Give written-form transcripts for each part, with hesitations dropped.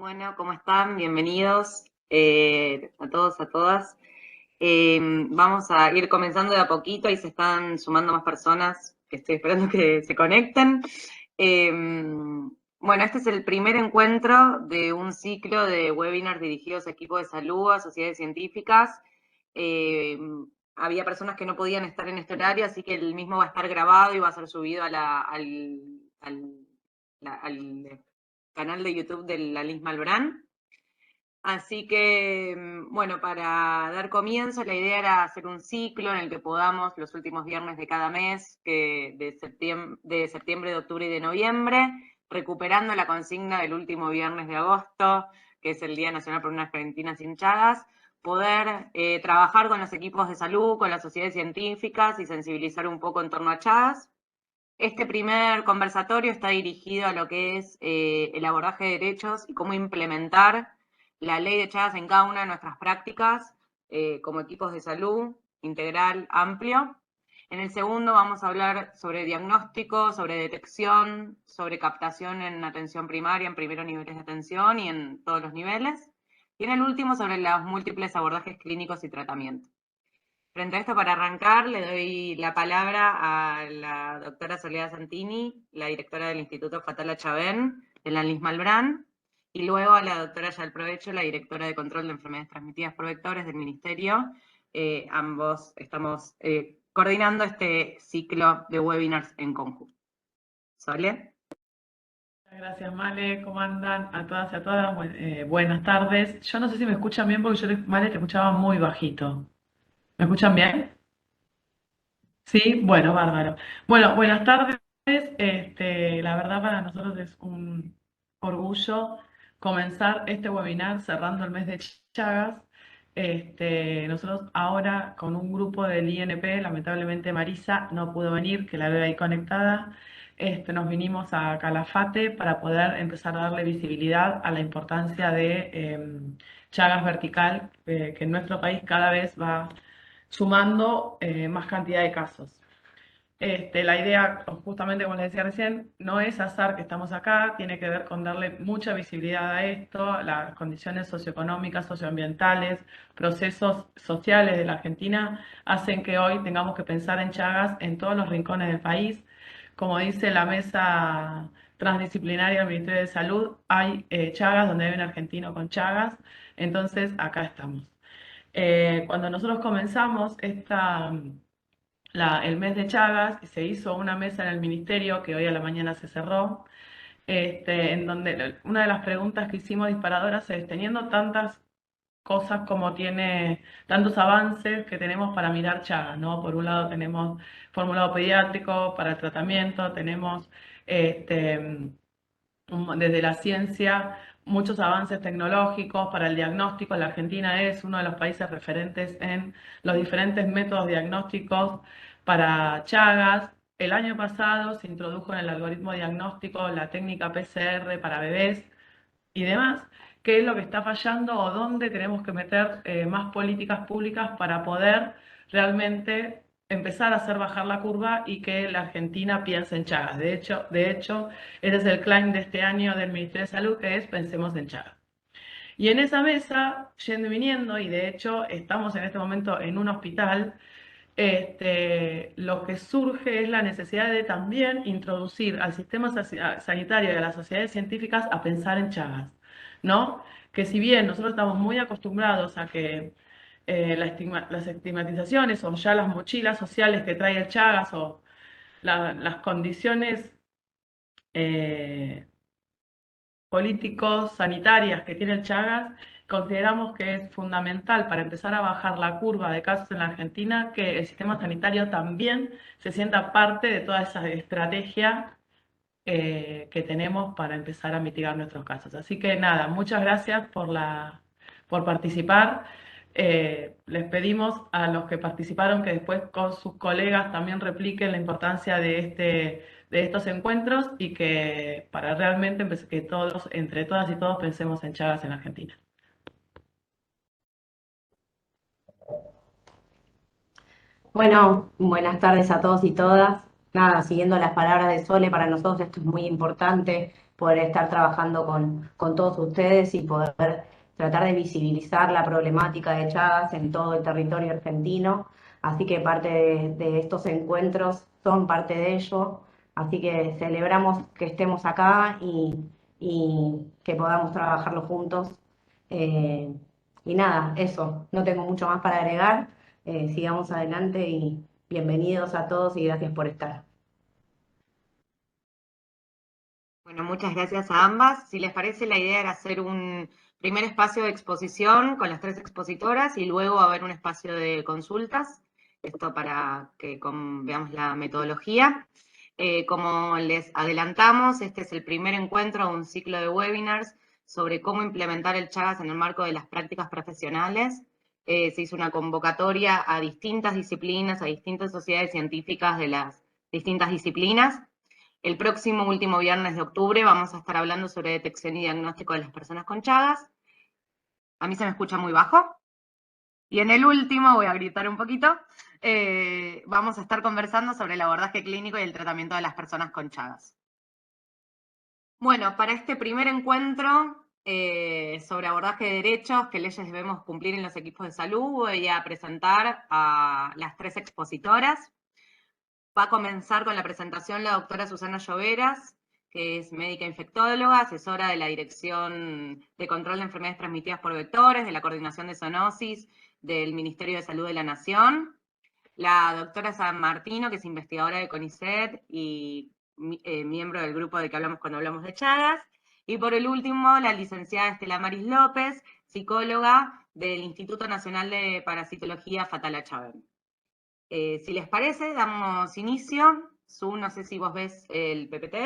Bueno, ¿cómo están? Bienvenidos a todos, a todas. Vamos a ir comenzando de a poquito y se están sumando más personas que estoy esperando que se conecten. Eh, bueno, este es el primer encuentro de un ciclo de webinars dirigidos a equipos de salud, a sociedades científicas. Eh, Había personas que no podían estar en este horario, así que el mismo va a estar grabado y va a ser subido a al canal de YouTube de la Liz Malbrán. Así que, bueno, para dar comienzo, la idea era hacer un ciclo en el que podamos los últimos viernes de cada mes, de septiembre, de octubre y de noviembre, recuperando la consigna del último viernes de agosto, que es el Día Nacional por unas Argentinas Hinchadas, poder trabajar con los equipos de salud, con las sociedades científicas y sensibilizar un poco en torno a Chagas. Este primer conversatorio está dirigido a lo que es el abordaje de derechos y cómo implementar la ley de Chagas en cada una de nuestras prácticas como equipos de salud integral amplio. En el segundo vamos a hablar sobre diagnóstico, sobre detección, sobre captación en atención primaria, en primeros niveles de atención y en todos los niveles. Y en el último sobre los múltiples abordajes clínicos y tratamiento. Frente a esto, para arrancar, le doy la palabra a la doctora Soledad Santini, la directora del Instituto Fatala Chabén, de la Liz Malbrán, y luego a la doctora Yal Provecho, la directora de Control de Enfermedades Transmitidas por Vectores del Ministerio. Ambos estamos coordinando este ciclo de webinars en conjunto. ¿Sole? Gracias, Male. ¿Cómo andan a todas y a todas? Buenas tardes. Yo no sé si me escuchan bien porque Male, te escuchaba muy bajito. ¿Me escuchan bien? Sí, bueno, bárbaro. Bueno, buenas tardes. La verdad para nosotros es un orgullo comenzar este webinar cerrando el mes de Chagas. Nosotros ahora con un grupo del INP, lamentablemente Marisa no pudo venir, que la veo ahí conectada. Nos vinimos a Calafate para poder empezar a darle visibilidad a la importancia de Chagas vertical, que en nuestro país cada vez va sumando más cantidad de casos. La idea, justamente como les decía recién, no es azar que estamos acá, tiene que ver con darle mucha visibilidad a esto, las condiciones socioeconómicas, socioambientales, procesos sociales de la Argentina hacen que hoy tengamos que pensar en Chagas en todos los rincones del país. Como dice la mesa transdisciplinaria del Ministerio de Salud, hay Chagas donde hay un argentino con Chagas, entonces acá estamos. Cuando nosotros comenzamos el mes de Chagas, se hizo una mesa en el ministerio que hoy a la mañana se cerró, en donde una de las preguntas que hicimos disparadoras es, teniendo tantas cosas como tiene, tantos avances que tenemos para mirar Chagas, ¿no? Por un lado tenemos formulado pediátrico para el tratamiento, tenemos este, desde la ciencia muchos avances tecnológicos para el diagnóstico. La Argentina es uno de los países referentes en los diferentes métodos diagnósticos para Chagas. El año pasado se introdujo en el algoritmo diagnóstico la técnica PCR para bebés y demás. ¿Qué es lo que está fallando o dónde tenemos que meter más políticas públicas para poder realmente empezar a hacer bajar la curva y que la Argentina piense en Chagas? De hecho, ese es el claim de este año del Ministerio de Salud, que es pensemos en Chagas. Y en esa mesa, yendo y viniendo, y de hecho estamos en este momento en un hospital, lo que surge es la necesidad de también introducir al sistema sanitario y a las sociedades científicas a pensar en Chagas, ¿no? Que si bien nosotros estamos muy acostumbrados a que las estigmatizaciones o ya las mochilas sociales que trae el Chagas o las condiciones eh, políticos, sanitarias que tiene el Chagas, consideramos que es fundamental para empezar a bajar la curva de casos en la Argentina que el sistema sanitario también se sienta parte de toda esa estrategia que tenemos para empezar a mitigar nuestros casos. Así que nada, muchas gracias por participar. Les pedimos a los que participaron que después con sus colegas también repliquen la importancia de estos encuentros y que para realmente que todos, entre todas y todos, pensemos en Chagas en Argentina. Bueno, buenas tardes a todos y todas. Nada, siguiendo las palabras de Sole, para nosotros esto es muy importante poder estar trabajando con todos ustedes y poder tratar de visibilizar la problemática de Chagas en todo el territorio argentino. Así que parte de estos encuentros son parte de ello. Así que celebramos que estemos acá y que podamos trabajarlo juntos. Eh, y nada, eso, no tengo mucho más para agregar. Sigamos adelante y bienvenidos a todos y gracias por estar. Bueno, muchas gracias a ambas. Si les parece, la idea era hacer un primer espacio de exposición con las tres expositoras y luego haber un espacio de consultas. Esto para que veamos la metodología. Como les adelantamos, este es el primer encuentro de un ciclo de webinars sobre cómo implementar el Chagas en el marco de las prácticas profesionales. Se hizo una convocatoria a distintas disciplinas, a distintas sociedades científicas de las distintas disciplinas. El próximo último viernes de octubre vamos a estar hablando sobre detección y diagnóstico de las personas con Chagas. A mí se me escucha muy bajo. Y en el último, voy a gritar un poquito, vamos a estar conversando sobre el abordaje clínico y el tratamiento de las personas con Chagas. Bueno, para este primer encuentro sobre abordaje de derechos que leyes debemos cumplir en los equipos de salud, voy a presentar a las tres expositoras. Va a comenzar con la presentación la doctora Susana Lloveras, que es médica infectóloga, asesora de la Dirección de Control de Enfermedades Transmitidas por Vectores, de la Coordinación de Zoonosis del Ministerio de Salud de la Nación. La doctora San Martino, que es investigadora de CONICET y miembro del grupo de que hablamos cuando hablamos de Chagas. Y por el último, la licenciada Estela Maris López, psicóloga del Instituto Nacional de Parasitología Fatala Chávez. Si les parece, damos inicio. Su, no sé si vos ves el PPT.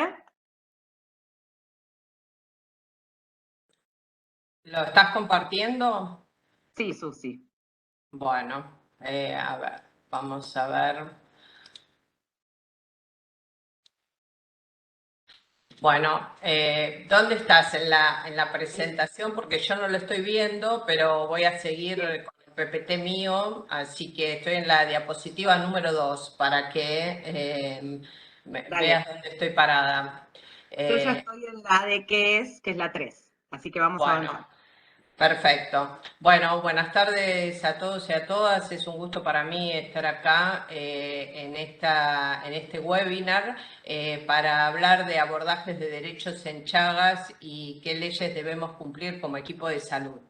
¿Lo estás compartiendo? Sí, Su, sí. Bueno, a ver, vamos a ver. Bueno, ¿dónde estás en la presentación? Porque yo no lo estoy viendo, pero voy a seguir con el PPT mío, así que estoy en la diapositiva número 2 para que veas dónde estoy parada. Yo ya estoy en la de que es la 3, así que vamos a avanzar. Perfecto. Bueno, buenas tardes a todos y a todas. Es un gusto para mí estar acá en este webinar para hablar de abordajes de derechos en Chagas y qué leyes debemos cumplir como equipo de salud.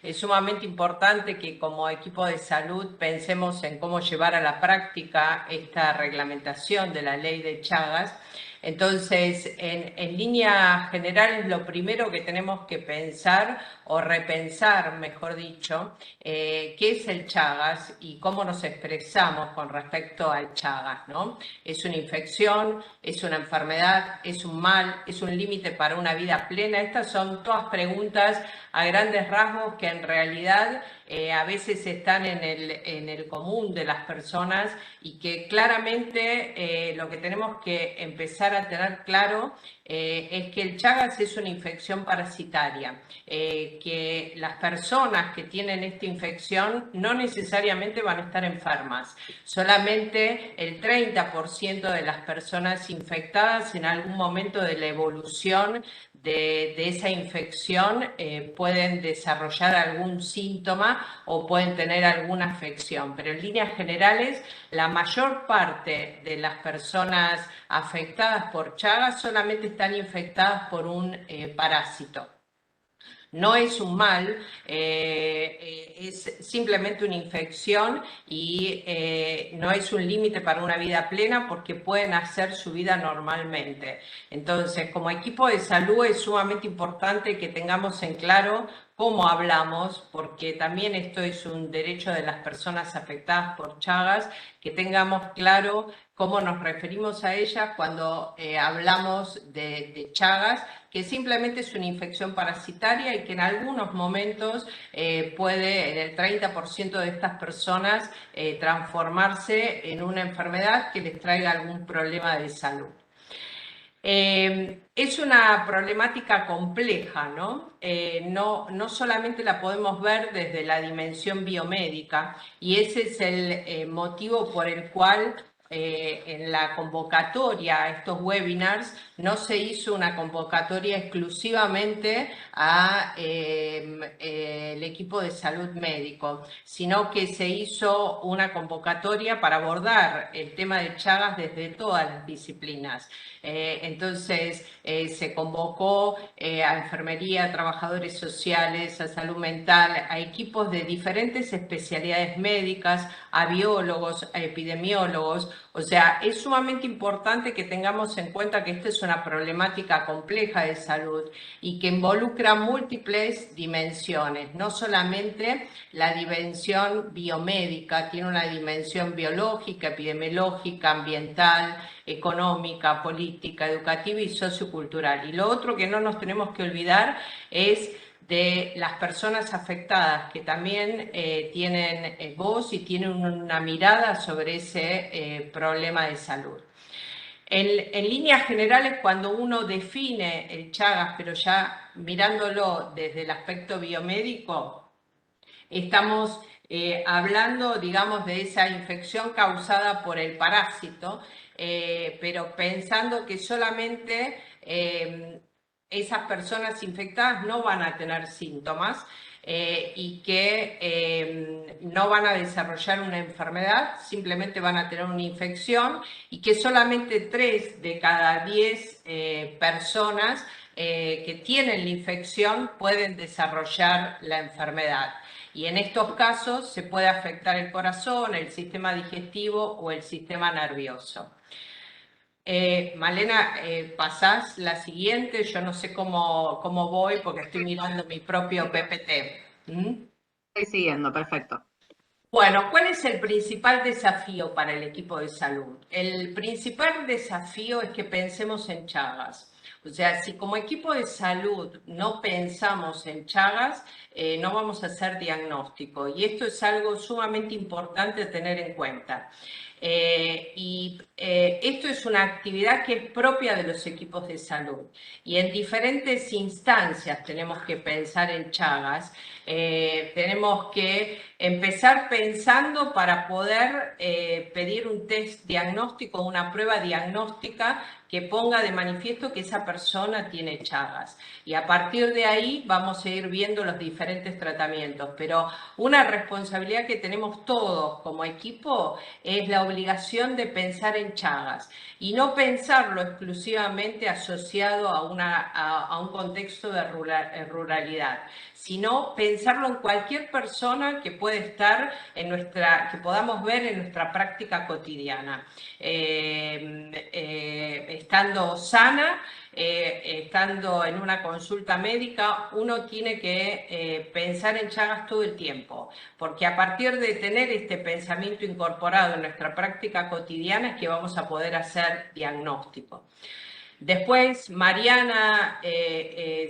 Es sumamente importante que como equipo de salud pensemos en cómo llevar a la práctica esta reglamentación de la ley de Chagas. Entonces, en líneas generales, lo primero que tenemos que pensar o repensar, mejor dicho, qué es el Chagas y cómo nos expresamos con respecto al Chagas, ¿no? ¿Es una infección? ¿Es una enfermedad? ¿Es un mal? ¿Es un límite para una vida plena? Estas son todas preguntas a grandes rasgos que en realidad a veces están en el común de las personas y que claramente lo que tenemos que empezar a tener claro es que el Chagas es una infección parasitaria, que las personas que tienen esta infección no necesariamente van a estar enfermas, solamente el 30% de las personas infectadas en algún momento de la evolución de esa infección pueden desarrollar algún síntoma o pueden tener alguna afección, pero en líneas generales la mayor parte de las personas afectadas por Chagas solamente están infectadas por un parásito. No es un mal, es simplemente una infección y no es un límite para una vida plena porque pueden hacer su vida normalmente. Entonces, como equipo de salud es sumamente importante que tengamos en claro cómo hablamos, porque también esto es un derecho de las personas afectadas por Chagas, que tengamos claro cómo nos referimos a ellas cuando hablamos de Chagas, que simplemente es una infección parasitaria y que en algunos momentos puede, en el 30% de estas personas, transformarse en una enfermedad que les traiga algún problema de salud. Es una problemática compleja, ¿no? No solamente la podemos ver desde la dimensión biomédica y ese es el motivo por el cual en la convocatoria a estos webinars no se hizo una convocatoria exclusivamente a el equipo de salud médico, sino que se hizo una convocatoria para abordar el tema de Chagas desde todas las disciplinas. Entonces se convocó a enfermería, a trabajadores sociales, a salud mental, a equipos de diferentes especialidades médicas, a biólogos, a epidemiólogos. O sea, es sumamente importante que tengamos en cuenta que esta es una problemática compleja de salud y que involucra múltiples dimensiones, no solamente la dimensión biomédica, tiene una dimensión biológica, epidemiológica, ambiental, económica, política, educativa y sociocultural. Y lo otro que no nos tenemos que olvidar es de las personas afectadas, que también tienen voz y tienen una mirada sobre ese problema de salud. En líneas generales, cuando uno define el Chagas, pero ya mirándolo desde el aspecto biomédico, estamos hablando, digamos, de esa infección causada por el parásito, pero pensando que solamente esas personas infectadas no van a tener síntomas y que no van a desarrollar una enfermedad, simplemente van a tener una infección y que solamente 3 de cada 10 personas que tienen la infección pueden desarrollar la enfermedad. Y en estos casos se puede afectar el corazón, el sistema digestivo o el sistema nervioso. Malena, pasás la siguiente. Yo no sé cómo voy porque estoy mirando mi propio PPT. Estoy siguiendo, perfecto. Bueno, ¿cuál es el principal desafío para el equipo de salud? El principal desafío es que pensemos en Chagas. O sea, si como equipo de salud no pensamos en Chagas, no vamos a hacer diagnóstico. Y esto es algo sumamente importante a tener en cuenta. Esto es una actividad que es propia de los equipos de salud y en diferentes instancias tenemos que pensar en Chagas. Tenemos que empezar pensando para poder pedir un test diagnóstico, una prueba diagnóstica que ponga de manifiesto que esa persona tiene Chagas. Y a partir de ahí vamos a ir viendo los diferentes tratamientos. Pero una responsabilidad que tenemos todos como equipo es la obligación de pensar en Chagas y no pensarlo exclusivamente asociado a un contexto de ruralidad, sino pensarlo en cualquier persona que puede estar que podamos ver en nuestra práctica cotidiana. Estando sana, estando en una consulta médica, uno tiene que pensar en Chagas todo el tiempo, porque a partir de tener este pensamiento incorporado en nuestra práctica cotidiana es que vamos a poder hacer diagnóstico. Después, Mariana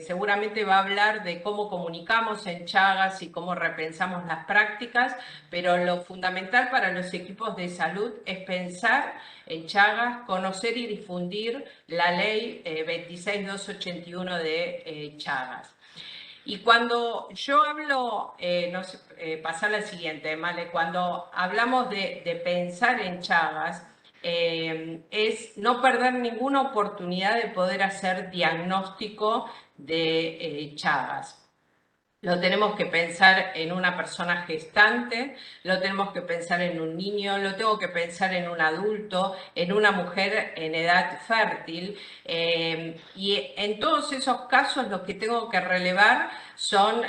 seguramente va a hablar de cómo comunicamos en Chagas y cómo repensamos las prácticas, pero lo fundamental para los equipos de salud es pensar en Chagas, conocer y difundir la ley 26281 de Chagas. Y cuando yo hablo, pasar la siguiente, Male, cuando hablamos de pensar en Chagas, es no perder ninguna oportunidad de poder hacer diagnóstico de Chagas. Lo tenemos que pensar en una persona gestante, lo tenemos que pensar en un niño, lo tengo que pensar en un adulto, en una mujer en edad fértil. Y en todos esos casos lo que tengo que relevar son,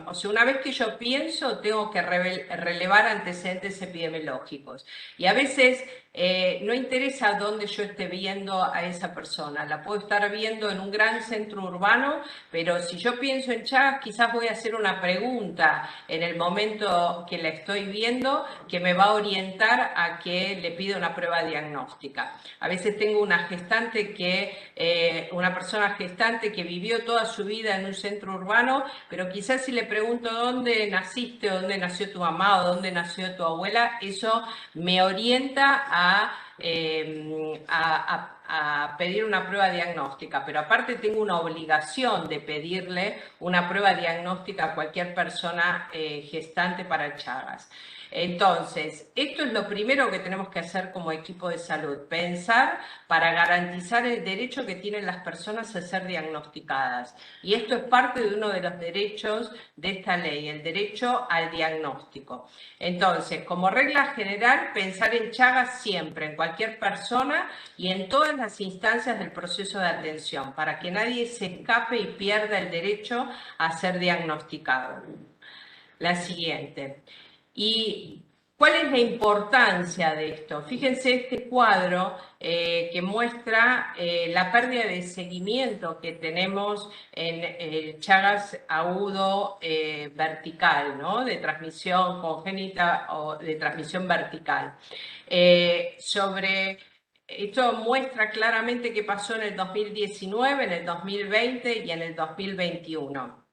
o sea, una vez que yo pienso, tengo que relevar antecedentes epidemiológicos. Y a veces no interesa dónde yo esté viendo a esa persona, la puedo estar viendo en un gran centro urbano, pero si yo pienso en Chagas, quizás voy a hacer una pregunta en el momento que la estoy viendo que me va a orientar a que le pida una prueba diagnóstica. A veces tengo una persona gestante que vivió toda su vida en un centro urbano, pero quizás si le pregunto dónde naciste, dónde nació tu mamá o dónde nació tu abuela, eso me orienta a a pedir una prueba diagnóstica, pero aparte tengo una obligación de pedirle una prueba diagnóstica a cualquier persona gestante para Chagas. Entonces, esto es lo primero que tenemos que hacer como equipo de salud, pensar para garantizar el derecho que tienen las personas a ser diagnosticadas. Y esto es parte de uno de los derechos de esta ley, el derecho al diagnóstico. Entonces, como regla general, pensar en Chagas siempre, en cualquier persona y en todas las instancias del proceso de atención, para que nadie se escape y pierda el derecho a ser diagnosticado. La siguiente. ¿Y cuál es la importancia de esto? Fíjense este cuadro que muestra la pérdida de seguimiento que tenemos en el Chagas agudo vertical, ¿no? De transmisión congénita o de transmisión vertical. Esto muestra claramente qué pasó en el 2019, en el 2020 y en el 2021.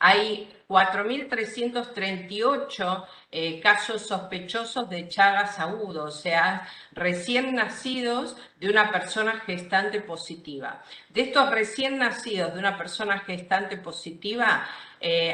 Hay 4.338 casos sospechosos de Chagas agudo, o sea, recién nacidos de una persona gestante positiva. De estos recién nacidos de una persona gestante positiva,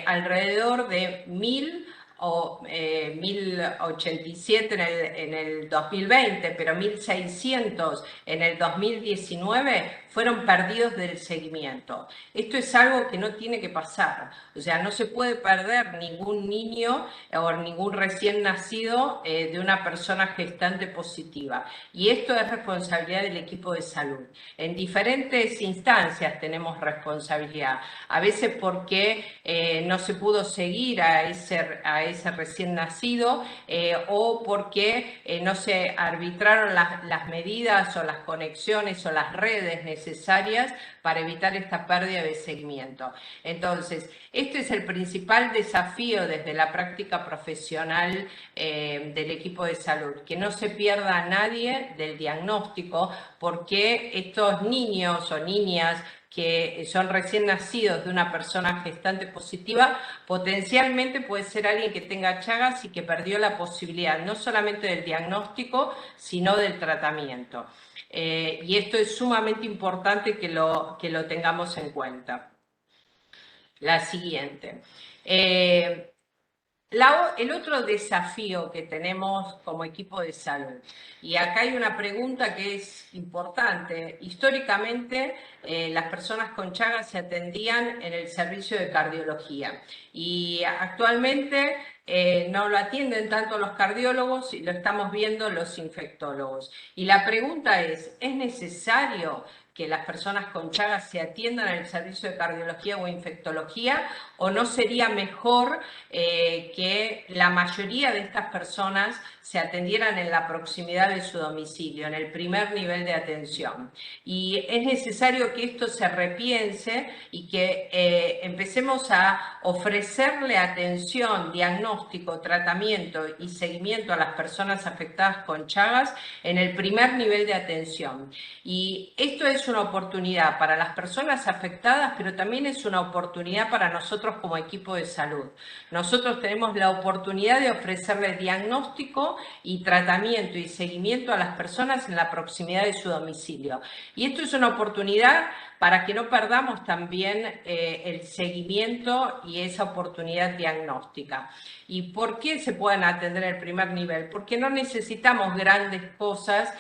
alrededor de 1.000 o 1.087 en el 2020, pero 1.600 en el 2019 fueron perdidos del seguimiento. Esto es algo que no tiene que pasar, o sea, no se puede perder ningún niño o ningún recién nacido de una persona gestante positiva. Y esto es responsabilidad del equipo de salud. En diferentes instancias tenemos responsabilidad, a veces porque no se pudo seguir a ese recién nacido o porque no se arbitraron las medidas o las conexiones o las redes necesarias para evitar esta pérdida de seguimiento. Entonces, este es el principal desafío desde la práctica profesional del equipo de salud, que no se pierda a nadie del diagnóstico, porque estos niños o niñas que son recién nacidos de una persona gestante positiva, potencialmente puede ser alguien que tenga Chagas y que perdió la posibilidad no solamente del diagnóstico, sino del tratamiento. Y esto es sumamente importante que lo tengamos en cuenta. La siguiente. El otro desafío que tenemos como equipo de salud, y acá hay una pregunta que es importante. Históricamente, las personas con Chagas se atendían en el servicio de cardiología y actualmente no lo atienden tanto los cardiólogos y lo estamos viendo los infectólogos. Y la pregunta ¿es necesario que las personas con Chagas se atiendan en el servicio de cardiología o infectología, o no sería mejor que la mayoría de estas personas se atendieran en la proximidad de su domicilio, en el primer nivel de atención? Y es necesario que esto se repiense y que empecemos a ofrecerle atención, diagnóstico, tratamiento y seguimiento a las personas afectadas con Chagas en el primer nivel de atención. Y esto es una oportunidad para las personas afectadas, pero también es una oportunidad para nosotros como equipo de salud. Nosotros tenemos la oportunidad de ofrecerle diagnóstico y tratamiento y seguimiento a las personas en la proximidad de su domicilio. Y esto es una oportunidad para que no perdamos también el seguimiento y esa oportunidad diagnóstica. ¿Y por qué se pueden atender en el primer nivel? Porque no necesitamos grandes cosas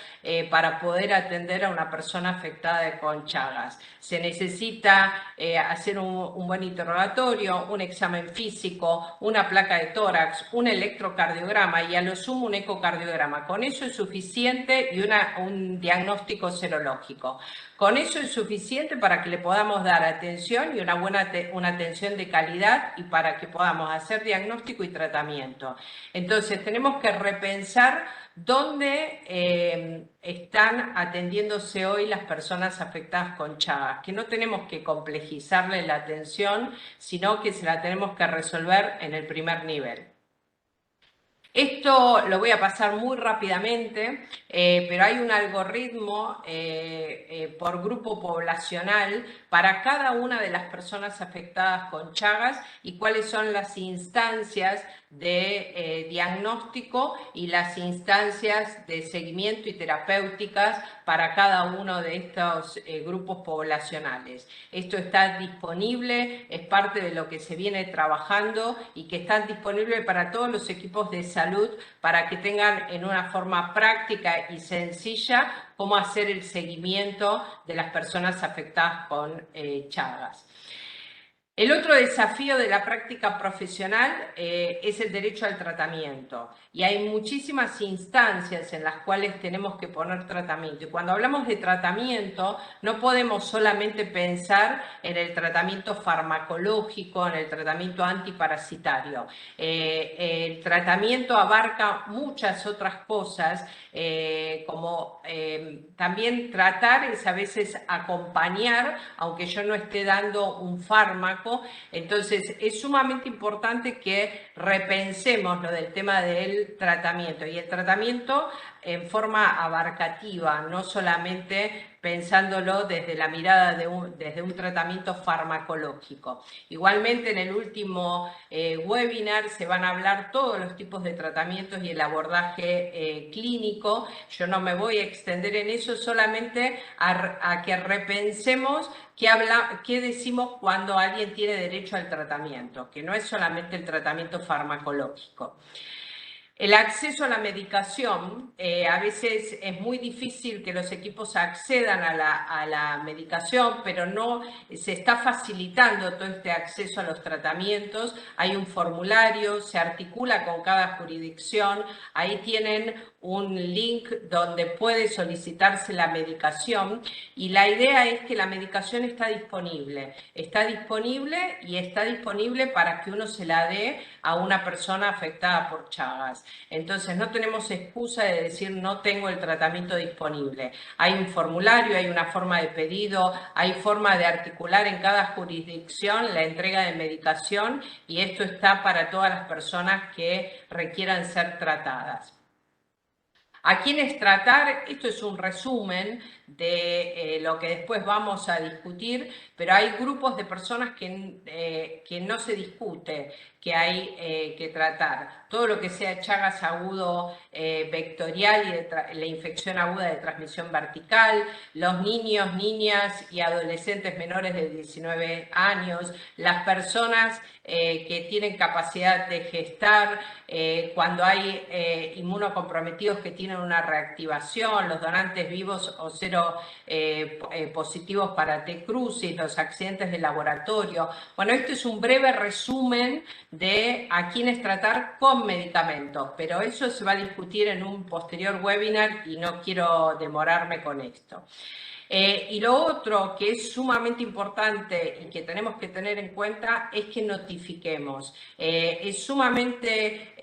para poder atender a una persona afectada con Chagas. Se necesita hacer un buen interrogatorio, un examen físico, una placa de tórax, un electrocardiograma y a lo sumo un ecocardiograma. Con eso es suficiente y un diagnóstico serológico. Con eso es suficiente para que le podamos dar atención y una atención de calidad y para que podamos hacer diagnóstico y tratamiento. Entonces tenemos que repensar dónde están atendiéndose hoy las personas afectadas con Chagas, que no tenemos que complejizarle la atención, sino que se la tenemos que resolver en el primer nivel. Esto lo voy a pasar muy rápidamente, pero hay un algoritmo por grupo poblacional para cada una de las personas afectadas con Chagas y cuáles son las instancias de diagnóstico y las instancias de seguimiento y terapéuticas para cada uno de estos grupos poblacionales. Esto está disponible, es parte de lo que se viene trabajando y que está disponible para todos los equipos de salud para que tengan en una forma práctica y sencilla cómo hacer el seguimiento de las personas afectadas con Chagas. El otro desafío de la práctica profesional es el derecho al tratamiento y hay muchísimas instancias en las cuales tenemos que poner tratamiento y cuando hablamos de tratamiento no podemos solamente pensar en el tratamiento farmacológico, en el tratamiento antiparasitario. El tratamiento abarca muchas otras cosas como también tratar es a veces acompañar, aunque yo no esté dando un fármaco. Entonces es sumamente importante que repensemos lo del tema del tratamiento y el tratamiento en forma abarcativa, no solamente pensándolo desde la mirada desde un tratamiento farmacológico. Igualmente en el último webinar se van a hablar todos los tipos de tratamientos y el abordaje clínico. Yo no me voy a extender en eso, solamente a que repensemos qué decimos cuando alguien tiene derecho al tratamiento, que no es solamente el tratamiento farmacológico. El acceso a la medicación, a veces es muy difícil que los equipos accedan a la medicación, pero no se está facilitando todo este acceso a los tratamientos. Hay un formulario, se articula con cada jurisdicción, ahí tienen un link donde puede solicitarse la medicación y la idea es que la medicación está disponible y está disponible para que uno se la dé a una persona afectada por Chagas. Entonces no tenemos excusa de decir no tengo el tratamiento disponible. Hay un formulario, hay una forma de pedido, hay forma de articular en cada jurisdicción la entrega de medicación y esto está para todas las personas que requieran ser tratadas. ¿A quiénes tratar? Esto es un resumen de lo que después vamos a discutir, pero hay grupos de personas que no se discute, que hay que tratar. Todo lo que sea Chagas agudo vectorial y la infección aguda de transmisión vertical, los niños, niñas y adolescentes menores de 19 años, las personas que tienen capacidad de gestar, cuando hay inmunocomprometidos que tienen una reactivación, los donantes vivos o cero positivos para T-crucis, los accidentes de laboratorio. Bueno, este es un breve resumen de a quiénes tratar con medicamentos, pero eso se va a discutir en un posterior webinar y no quiero demorarme con esto. Y lo otro que es sumamente importante y que tenemos que tener en cuenta es que notifiquemos. Es sumamente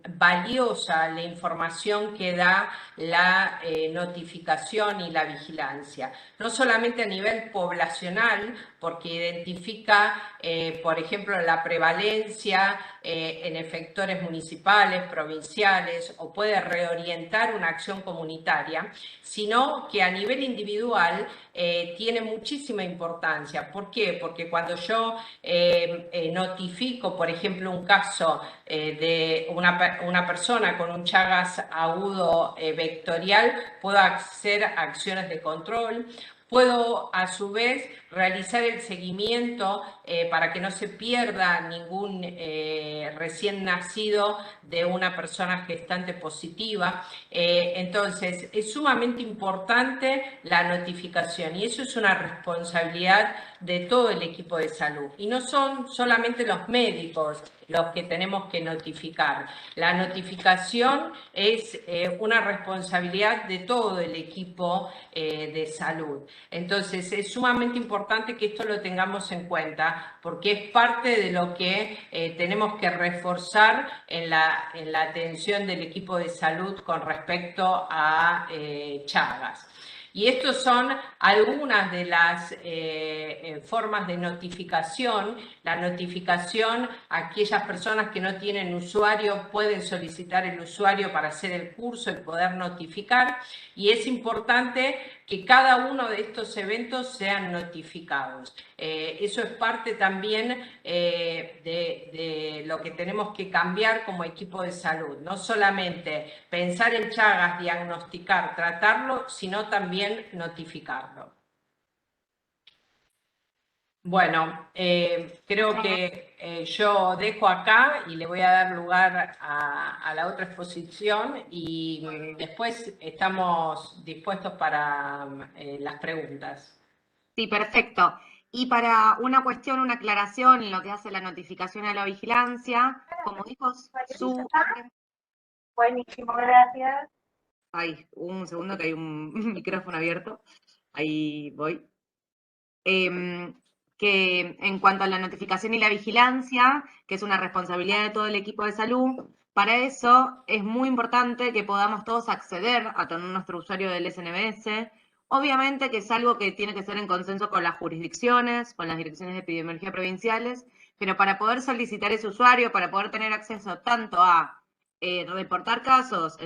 valiosa la información que da la notificación y la vigilancia, no solamente a nivel poblacional, porque identifica, por ejemplo, la prevalencia en efectores municipales, provinciales, o puede reorientar una acción comunitaria, sino que a nivel individual tiene muchísima importancia. ¿Por qué? Porque cuando yo notifico, por ejemplo, un caso de una persona con un Chagas agudo vectorial, puedo hacer acciones de control. Puedo, a su vez, realizar el seguimiento para que no se pierda ningún recién nacido de una persona gestante positiva. Entonces, es sumamente importante la notificación y eso es una responsabilidad de todo el equipo de salud. Y no son solamente los médicos los que tenemos que notificar. La notificación es una responsabilidad de todo el equipo de salud. Entonces, es sumamente importante que esto lo tengamos en cuenta porque es parte de lo que tenemos que reforzar en la atención del equipo de salud con respecto a Chagas. Y estos son algunas de las formas de notificación. La notificación, aquellas personas que no tienen usuario pueden solicitar el usuario para hacer el curso y poder notificar. Y es importante que cada uno de estos eventos sean notificados. Eso es parte también de lo que tenemos que cambiar como equipo de salud. No solamente pensar en Chagas, diagnosticar, tratarlo, sino también notificarlo. Bueno, creo que yo dejo acá y le voy a dar lugar a la otra exposición y después estamos dispuestos para las preguntas. Sí, perfecto. Y para una cuestión, una aclaración en lo que hace la notificación a la vigilancia, como dijo su... Buenísimo, gracias. Ay, un segundo que hay un micrófono abierto. Ahí voy. Que en cuanto a la notificación y la vigilancia, que es una responsabilidad de todo el equipo de salud, para eso es muy importante que podamos todos acceder a tener nuestro usuario del SNBS. Obviamente que es algo que tiene que ser en consenso con las jurisdicciones, con las direcciones de epidemiología provinciales, pero para poder solicitar ese usuario, para poder tener acceso tanto a reportar casos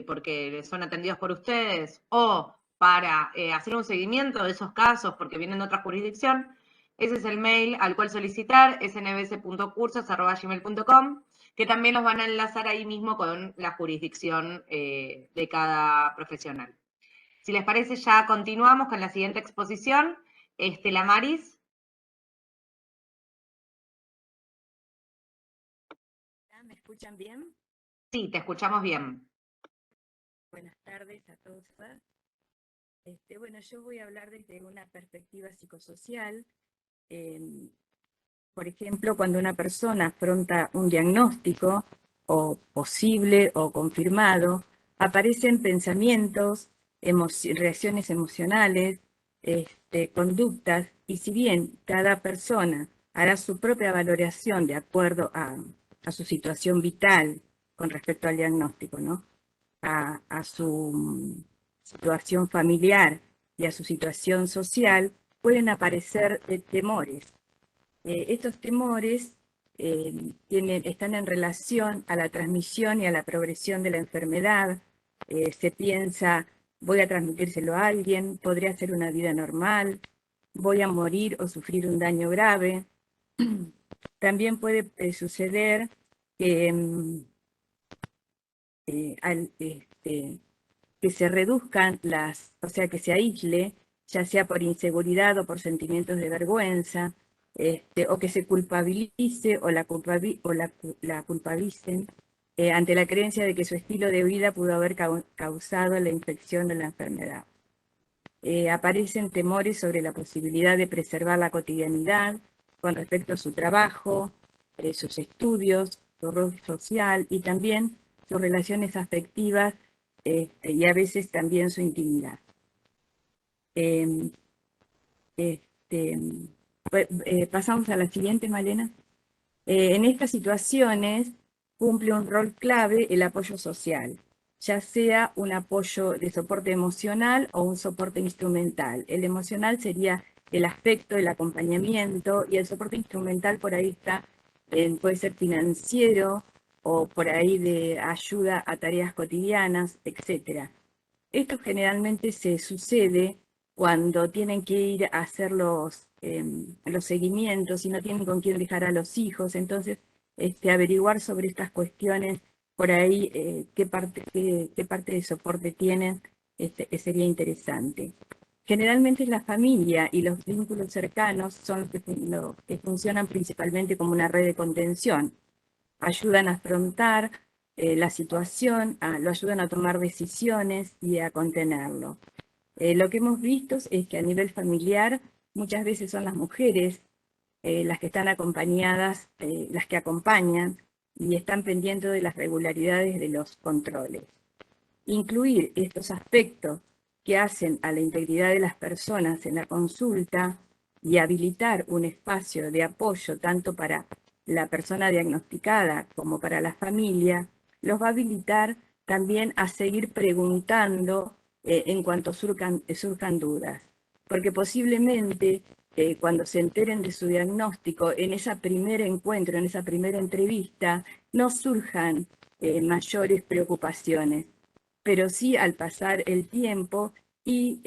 porque son atendidos por ustedes o para hacer un seguimiento de esos casos porque vienen de otra jurisdicción, ese es el mail al cual solicitar, snbs.cursos@gmail.com, que también los van a enlazar ahí mismo con la jurisdicción de cada profesional. Si les parece, ya continuamos con la siguiente exposición. La Maris. ¿Me escuchan bien? Sí, te escuchamos bien. Buenas tardes a todos. Bueno, yo voy a hablar desde una perspectiva psicosocial. Por ejemplo, cuando una persona afronta un diagnóstico, o posible o confirmado, aparecen pensamientos, reacciones emocionales, conductas, y si bien cada persona hará su propia valoración de acuerdo a su situación vital con respecto al diagnóstico, ¿no? A su situación familiar y a su situación social, pueden aparecer temores. Estos temores están en relación a la transmisión y a la progresión de la enfermedad. Se piensa, voy a transmitírselo a alguien, podría hacer una vida normal, voy a morir o sufrir un daño grave. También puede suceder que que se reduzcan o sea, que se aísle, ya sea por inseguridad o por sentimientos de vergüenza, o que se culpabilice o la culpabilicen ante la creencia de que su estilo de vida pudo haber causado la infección de la enfermedad. Aparecen temores sobre la posibilidad de preservar la cotidianidad con respecto a su trabajo, sus estudios, su rol social y también sus relaciones afectivas y a veces también su intimidad. Pasamos a la siguiente, Malena. En estas situaciones cumple un rol clave el apoyo social, ya sea un apoyo de soporte emocional o un soporte instrumental. El emocional sería el aspecto, el acompañamiento, y el soporte instrumental por ahí está, puede ser financiero o por ahí de ayuda a tareas cotidianas, etc. Esto generalmente se sucede cuando tienen que ir a hacer los seguimientos y no tienen con quién dejar a los hijos. Entonces, averiguar sobre estas cuestiones, por ahí, qué parte de soporte tienen, sería interesante. Generalmente la familia y los vínculos cercanos son los que funcionan principalmente como una red de contención. Ayudan a afrontar la situación, lo ayudan a tomar decisiones y a contenerlo. Lo que hemos visto es que a nivel familiar muchas veces son las mujeres las que están acompañadas, las que acompañan y están pendientes de las regularidades de los controles. Incluir estos aspectos que hacen a la integridad de las personas en la consulta y habilitar un espacio de apoyo tanto para la persona diagnosticada como para la familia, los va a habilitar también a seguir preguntando en cuanto surjan dudas. Porque posiblemente cuando se enteren de su diagnóstico, en ese primer encuentro, en esa primera entrevista, no surjan mayores preocupaciones, pero sí al pasar el tiempo y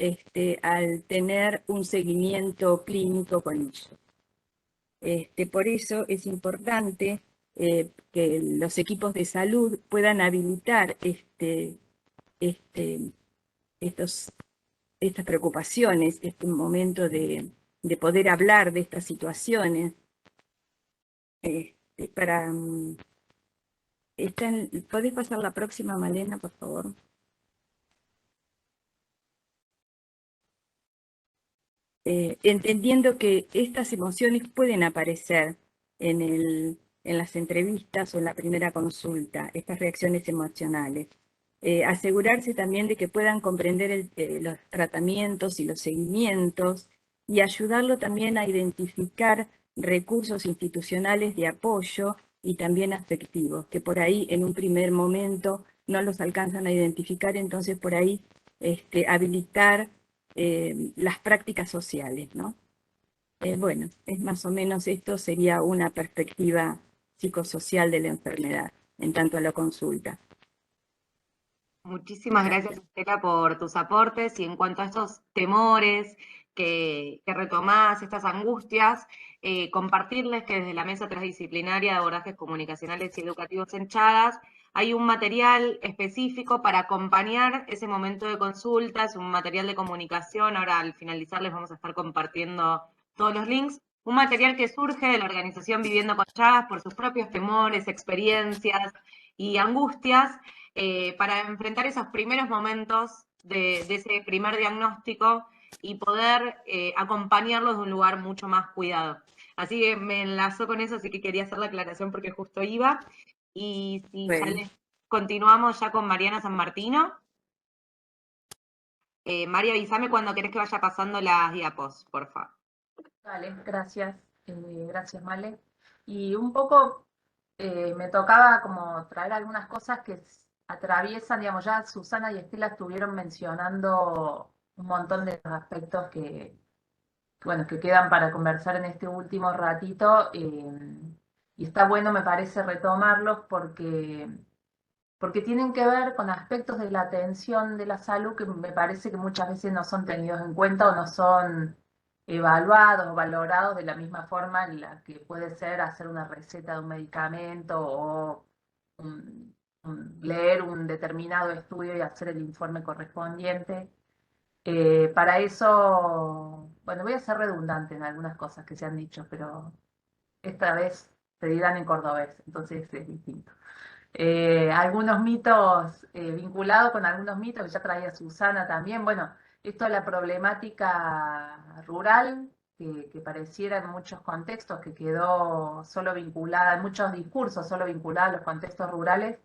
al tener un seguimiento clínico con ellos. Por eso es importante que los equipos de salud puedan habilitar estas preocupaciones, este momento de poder hablar de estas situaciones. ¿Podés pasar la próxima, Malena, por favor? Entendiendo que estas emociones pueden aparecer en las entrevistas o en la primera consulta, estas reacciones emocionales. Asegurarse también de que puedan comprender los tratamientos y los seguimientos y ayudarlo también a identificar recursos institucionales de apoyo y también afectivos, que por ahí en un primer momento no los alcanzan a identificar, entonces por ahí habilitar las prácticas sociales, ¿no? Bueno, es más o menos esto sería una perspectiva psicosocial de la enfermedad, en tanto a la consulta. Muchísimas gracias, Estela, por tus aportes. Y en cuanto a estos temores que retomás, estas angustias, compartirles que desde la Mesa Transdisciplinaria de Abordajes Comunicacionales y Educativos en Chagas hay un material específico para acompañar ese momento de consulta, es un material de comunicación. Ahora al finalizar les vamos a estar compartiendo todos los links. Un material que surge de la organización Viviendo con Chagas por sus propios temores, experiencias y angustias, para enfrentar esos primeros momentos de ese primer diagnóstico y poder acompañarlos de un lugar mucho más cuidado. Así que me enlazo con eso, así que quería hacer la aclaración porque justo iba. Y si Bueno. continuamos ya con Mariana San Martino. María, avísame cuando querés que vaya pasando las diapos, por favor. Vale, gracias. Gracias, Male. Y un poco me tocaba como traer algunas cosas que atraviesan, digamos, ya Susana y Estela estuvieron mencionando un montón de los aspectos bueno, que quedan para conversar en este último ratito. Y está bueno, me parece, retomarlos porque tienen que ver con aspectos de la atención de la salud que me parece que muchas veces no son tenidos en cuenta o no son evaluados o valorados de la misma forma en la que puede ser hacer una receta de un medicamento o leer un determinado estudio y hacer el informe correspondiente. Para eso, bueno, voy a ser redundante en algunas cosas que se han dicho, pero esta vez te dirán en cordobés, entonces es distinto. Algunos mitos vinculados con algunos mitos que ya traía Susana también. Bueno, esto de la problemática rural, que pareciera en muchos contextos que quedó solo vinculada, en muchos discursos solo vinculada a los contextos rurales.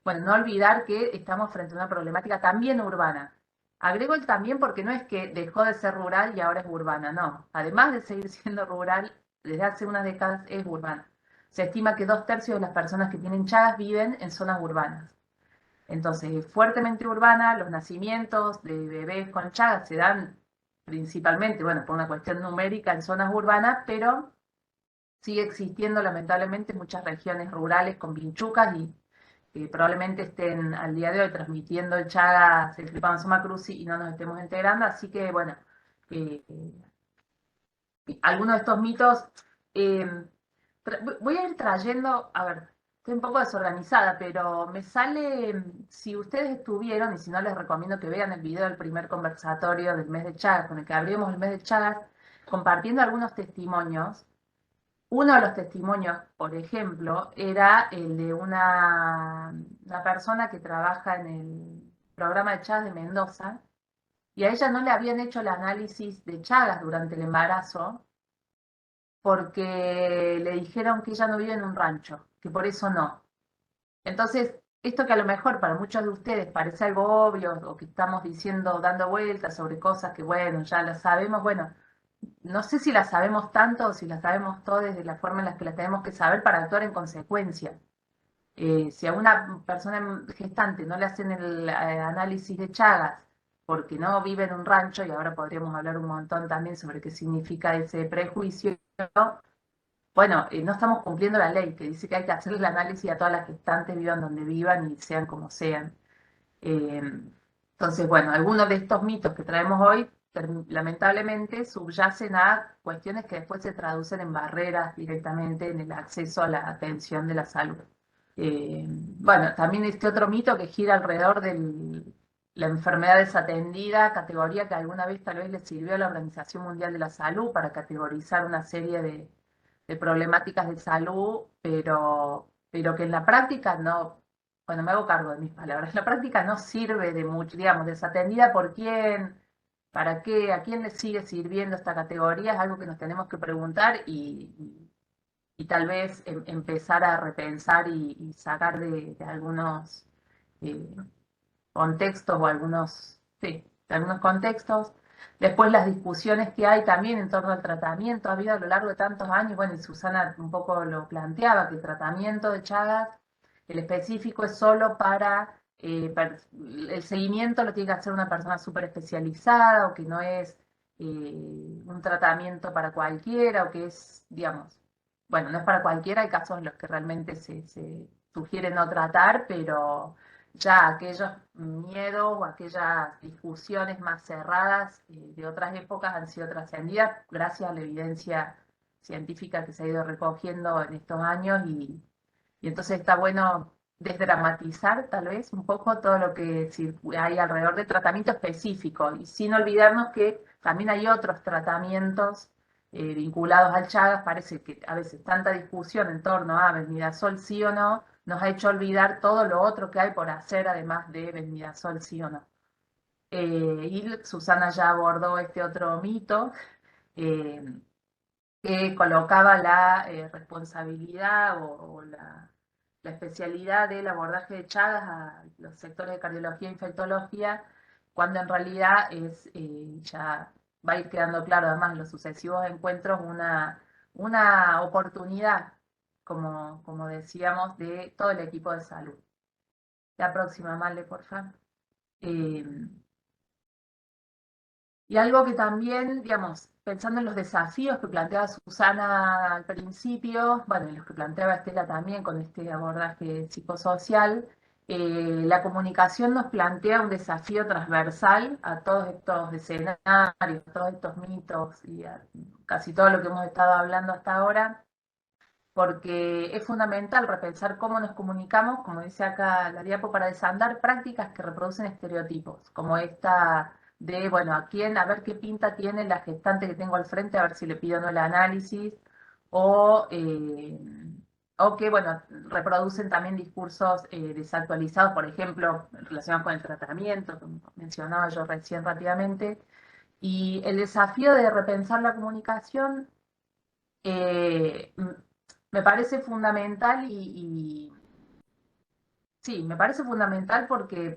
Bueno, no olvidar que estamos frente a una problemática también urbana. Agrego el también porque no es que dejó de ser rural y ahora es urbana, no. Además de seguir siendo rural, desde hace unas décadas es urbana. Se estima que 2/3 de las personas que tienen Chagas viven en zonas urbanas. Entonces, fuertemente urbana, los nacimientos de bebés con Chagas se dan principalmente, bueno, por una cuestión numérica en zonas urbanas, pero sigue existiendo lamentablemente muchas regiones rurales con vinchucas y probablemente estén al día de hoy transmitiendo el Chagas, el Trypanosoma cruzi y no nos estemos enterando. Así que, bueno, algunos de estos mitos voy a ir trayendo, a ver, estoy un poco desorganizada, pero me sale, si ustedes estuvieron, y si no les recomiendo que vean el video del primer conversatorio del mes de Chagas, con el que abrimos el mes de Chagas, compartiendo algunos testimonios. Uno de los testimonios, por ejemplo, era el de una persona que trabaja en el programa de Chagas de Mendoza, y a ella no le habían hecho el análisis de Chagas durante el embarazo, porque le dijeron que ella no vive en un rancho, que por eso no. Entonces, esto que a lo mejor para muchos de ustedes parece algo obvio, o que estamos diciendo, dando vueltas sobre cosas que, bueno, ya las sabemos, bueno, no sé si las sabemos tanto o si las sabemos todas de la forma en la que las tenemos que saber para actuar en consecuencia. Si a una persona gestante no le hacen el análisis de Chagas porque no vive en un rancho, y ahora podríamos hablar un montón también sobre qué significa ese prejuicio, bueno, no estamos cumpliendo la ley, que dice que hay que hacer el análisis a todas las gestantes, vivan donde vivan y sean como sean. Entonces, bueno, algunos de estos mitos que traemos hoy, lamentablemente, subyacen a cuestiones que después se traducen en barreras directamente en el acceso a la atención de la salud. Bueno, también este otro mito que gira alrededor de la enfermedad desatendida, categoría que alguna vez tal vez le sirvió a la Organización Mundial de la Salud para categorizar una serie de problemáticas de salud, pero que en la práctica no, bueno, me hago cargo de mis palabras, en la práctica no sirve de mucho, digamos, desatendida por quién, para qué, a quién le sigue sirviendo esta categoría, es algo que nos tenemos que preguntar y tal vez empezar a repensar y sacar de algunos contextos o algunos, sí, de algunos contextos. Después las discusiones que hay también en torno al tratamiento, ha habido a lo largo de tantos años, bueno, y Susana un poco lo planteaba, que el tratamiento de Chagas, el específico es solo para, el seguimiento lo tiene que hacer una persona súper especializada, o que no es un tratamiento para cualquiera, o que es, digamos, bueno, no es para cualquiera, hay casos en los que realmente se sugiere no tratar, pero ya aquellos miedos o aquellas discusiones más cerradas de otras épocas han sido trascendidas gracias a la evidencia científica que se ha ido recogiendo en estos años y entonces está bueno desdramatizar tal vez un poco todo lo que hay alrededor del tratamiento específico y sin olvidarnos que también hay otros tratamientos vinculados al Chagas. Parece que a veces tanta discusión en torno a Bendimidazol sí o no nos ha hecho olvidar todo lo otro que hay por hacer además de Bendimidazol sí o no. Y Susana ya abordó este otro mito que colocaba la responsabilidad o la especialidad del abordaje de Chagas a los sectores de cardiología e infectología, cuando en realidad es, ya va a ir quedando claro además en los sucesivos encuentros, una oportunidad, como decíamos, de todo el equipo de salud. La próxima, Male, por favor. Y algo que también, digamos, pensando en los desafíos que planteaba Susana al principio, bueno, y los que planteaba Estela también con este abordaje psicosocial, la comunicación nos plantea un desafío transversal a todos estos escenarios, a todos estos mitos y a casi todo lo que hemos estado hablando hasta ahora, porque es fundamental repensar cómo nos comunicamos, como dice acá la diapo, para desandar prácticas que reproducen estereotipos, como esta de, bueno, a ver qué pinta tiene la gestante que tengo al frente, a ver si le pido o no el análisis, o que, bueno, reproducen también discursos desactualizados, por ejemplo, relacionados con el tratamiento, como mencionaba yo recién rápidamente, y el desafío de repensar la comunicación me parece fundamental sí, me parece fundamental porque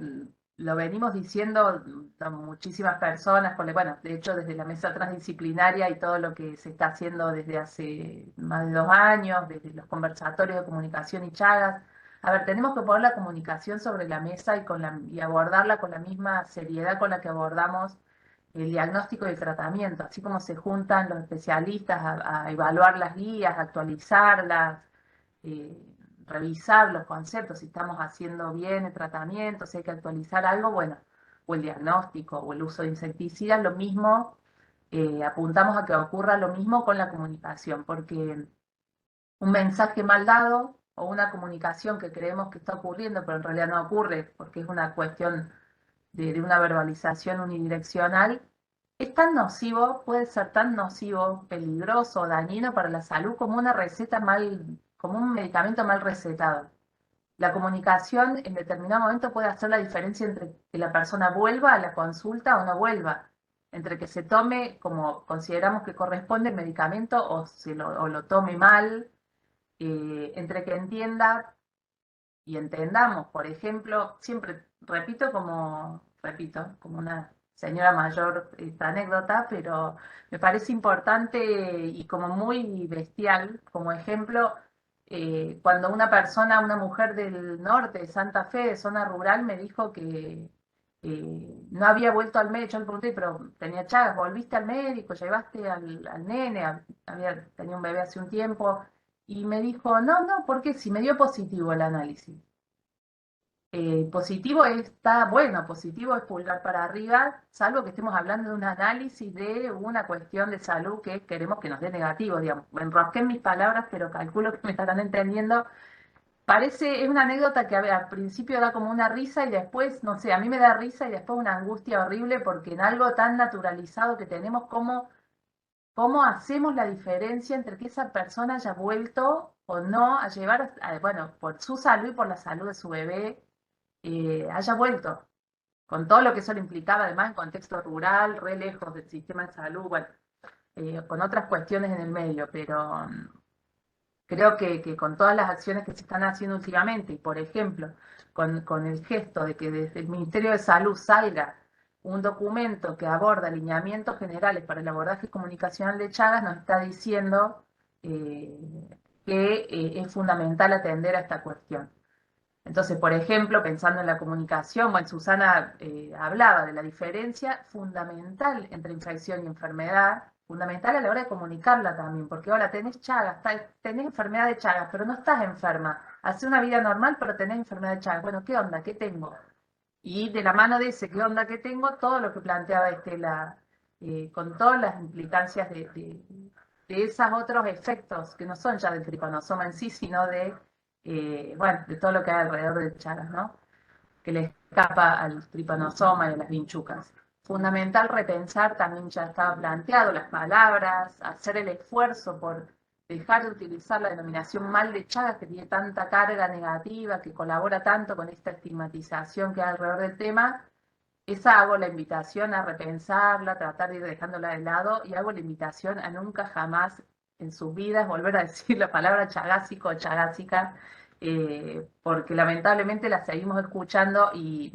lo venimos diciendo muchísimas personas, bueno, de hecho desde la mesa transdisciplinaria y todo lo que se está haciendo desde hace más de 2 años, desde los conversatorios de comunicación y Chagas. A ver, tenemos que poner la comunicación sobre la mesa y abordarla con la misma seriedad con la que abordamos el diagnóstico y el tratamiento, así como se juntan los especialistas a evaluar las guías, actualizarlas, revisar los conceptos, si estamos haciendo bien el tratamiento, si hay que actualizar algo, bueno, o el diagnóstico o el uso de insecticidas, lo mismo, apuntamos a que ocurra lo mismo con la comunicación, porque un mensaje mal dado o una comunicación que creemos que está ocurriendo, pero en realidad no ocurre, porque es una cuestión de una verbalización unidireccional, es tan nocivo, puede ser tan nocivo, peligroso, dañino para la salud como una receta como un medicamento mal recetado. La comunicación en determinado momento puede hacer la diferencia entre que la persona vuelva a la consulta o no vuelva, entre que se tome como consideramos que corresponde el medicamento o lo tome mal, entre que entienda y entendamos, por ejemplo, siempre repito como una señora mayor esta anécdota, pero me parece importante y como muy bestial, como ejemplo, cuando una mujer del norte, de Santa Fe, de zona rural, me dijo que no había vuelto al médico. Yo le pregunté, pero tenía Chagas, ¿volviste al médico? ¿Llevaste al nene? Tenía un bebé hace un tiempo. Y me dijo, no, porque si me dio positivo el análisis. Positivo está bueno, positivo es pulgar para arriba, salvo que estemos hablando de un análisis de una cuestión de salud que queremos que nos dé negativo, digamos. Me enrosqué en mis palabras, pero calculo que me estarán entendiendo. Es una anécdota que al principio da como una risa y después, no sé, a mí me da risa y después una angustia horrible porque en algo tan naturalizado que tenemos, ¿cómo hacemos la diferencia entre que esa persona haya vuelto o no a llevar, bueno, por su salud y por la salud de su bebé, haya vuelto? Con todo lo que eso le implicaba, además, en contexto rural, re lejos del sistema de salud, bueno, con otras cuestiones en el medio, pero creo que con todas las acciones que se están haciendo últimamente, y por ejemplo, con el gesto de que desde el Ministerio de Salud salga un documento que aborda alineamientos generales para el abordaje comunicacional de Chagas, nos está diciendo que es fundamental atender a esta cuestión. Entonces, por ejemplo, pensando en la comunicación, bueno, Susana hablaba de la diferencia fundamental entre infección y enfermedad, fundamental a la hora de comunicarla también, porque ahora tenés Chagas, tenés enfermedad de Chagas, pero no estás enferma. Hace una vida normal, pero tenés enfermedad de Chagas. Bueno, ¿qué onda? ¿Qué tengo? Y de la mano de ese, ¿qué onda? ¿Qué tengo? Todo lo que planteaba Estela, con todas las implicancias de esos otros efectos, que no son ya del tripanosoma en sí, sino bueno, de todo lo que hay alrededor de Chagas, ¿no? Que le escapa al tripanosoma y a las vinchucas. Fundamental repensar, también ya estaba planteado, las palabras, hacer el esfuerzo por dejar de utilizar la denominación mal de Chagas, que tiene tanta carga negativa, que colabora tanto con esta estigmatización que hay alrededor del tema. Esa hago la invitación a repensarla, tratar de ir dejándola de lado, y hago la invitación a nunca jamás en sus vidas volver a decir la palabra chagásico o chagásica, porque lamentablemente la seguimos escuchando y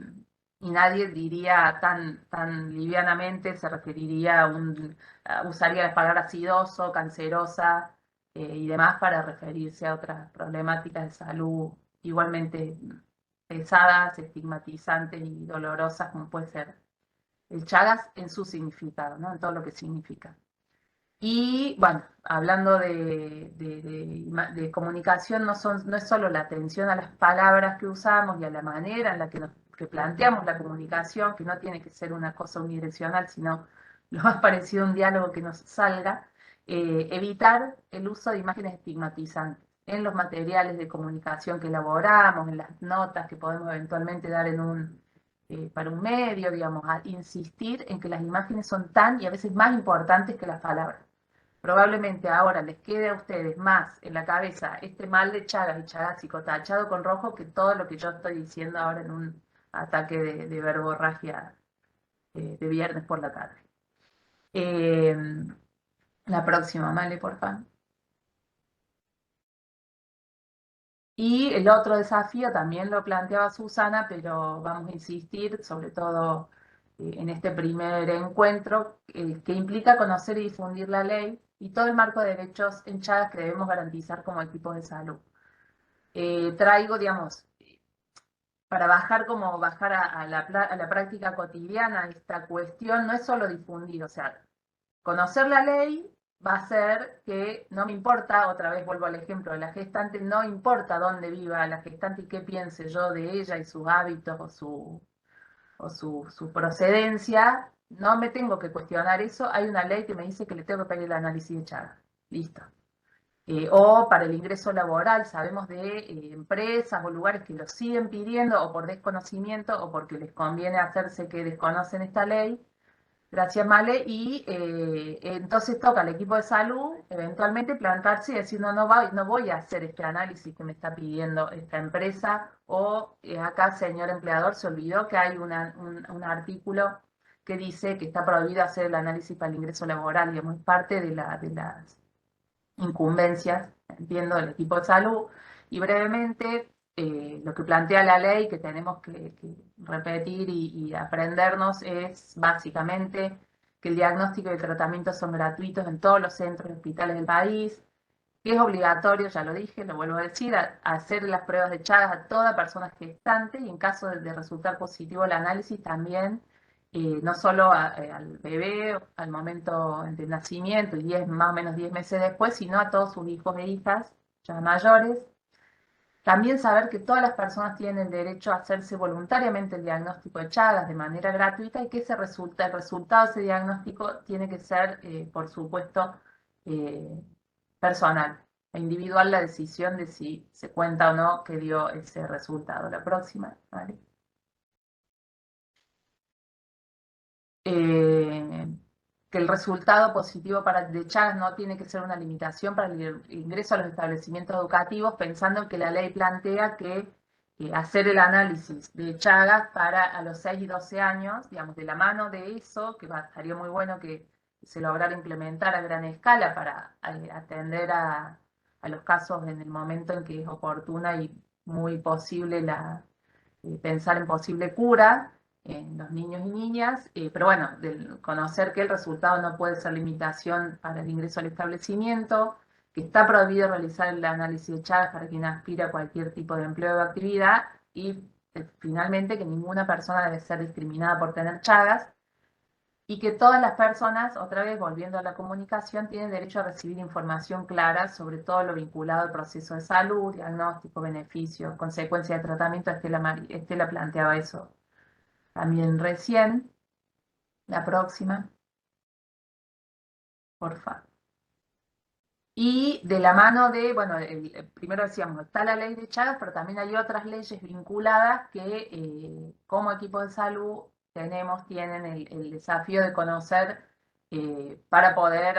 nadie diría tan livianamente, se referiría usaría las palabras acidoso, cancerosa y demás para referirse a otras problemáticas de salud igualmente pesadas, estigmatizantes y dolorosas, como puede ser el Chagas en su significado, ¿no? En todo lo que significa. Y bueno, hablando de comunicación, no es solo la atención a las palabras que usamos y a la manera en la que planteamos la comunicación, que no tiene que ser una cosa unidireccional, sino lo más parecido a un diálogo que nos salga, evitar el uso de imágenes estigmatizantes en los materiales de comunicación que elaboramos, en las notas que podemos eventualmente dar para un medio, digamos, a insistir en que las imágenes son tan y a veces más importantes que las palabras. Probablemente ahora les quede a ustedes más en la cabeza este mal de Chagas y chagásico tachado con rojo que todo lo que yo estoy diciendo ahora en un ataque de verborragia de viernes por la tarde. La próxima, Male, por favor. Y el otro desafío también lo planteaba Susana, pero vamos a insistir, sobre todo en este primer encuentro, que implica conocer y difundir la ley y todo el marco de derechos en Chagas que debemos garantizar como equipos de salud. Traigo, digamos, para bajar a la práctica cotidiana esta cuestión, no es solo difundir, o sea, conocer la ley va a ser que no me importa, otra vez vuelvo al ejemplo de la gestante, no importa dónde viva la gestante y qué piense yo de ella y sus hábitos o su procedencia, no me tengo que cuestionar eso, hay una ley que me dice que le tengo que pedir el análisis de Chagas, listo. O para el ingreso laboral, sabemos de empresas o lugares que lo siguen pidiendo o por desconocimiento o porque les conviene hacerse que desconocen esta ley. Gracias, Male. Y entonces toca al equipo de salud eventualmente plantarse y decir, no voy a hacer este análisis que me está pidiendo esta empresa, o acá, señor empleador, se olvidó que hay un artículo que dice que está prohibido hacer el análisis para el ingreso laboral, digamos, es parte de las incumbencias, entiendo, del equipo de salud. Y brevemente, lo que plantea la ley que tenemos que repetir y aprendernos es básicamente que el diagnóstico y el tratamiento son gratuitos en todos los centros y hospitales del país, que es obligatorio, ya lo dije, lo vuelvo a decir, hacer las pruebas de Chagas a toda persona gestante, y en caso de resultar positivo el análisis también, no solo al bebé al momento del nacimiento y más o menos 10 meses después, sino a todos sus hijos e hijas ya mayores. También saber que todas las personas tienen el derecho a hacerse voluntariamente el diagnóstico de Chagas de manera gratuita, y que el resultado de ese diagnóstico tiene que ser, por supuesto, personal e individual, la decisión de si se cuenta o no que dio ese resultado. La próxima, ¿vale? Que el resultado positivo de Chagas no tiene que ser una limitación para el ingreso a los establecimientos educativos, pensando que la ley plantea que hacer el análisis de Chagas para a los 6 y 12 años, digamos, de la mano de eso, que estaría muy bueno que se lograra implementar a gran escala para atender a los casos en el momento en que es oportuna y muy posible pensar en posible cura en los niños y niñas, pero bueno, conocer que el resultado no puede ser limitación para el ingreso al establecimiento, que está prohibido realizar el análisis de Chagas para quien aspira a cualquier tipo de empleo o actividad, y finalmente que ninguna persona debe ser discriminada por tener Chagas, y que todas las personas, otra vez volviendo a la comunicación, tienen derecho a recibir información clara sobre todo lo vinculado al proceso de salud, diagnóstico, beneficios, consecuencias de tratamiento. Estela planteaba eso también recién. La próxima, por favor. Y de la mano de, bueno, primero decíamos, está la ley de Chagas, pero también hay otras leyes vinculadas que como equipo de salud tienen el desafío de conocer para poder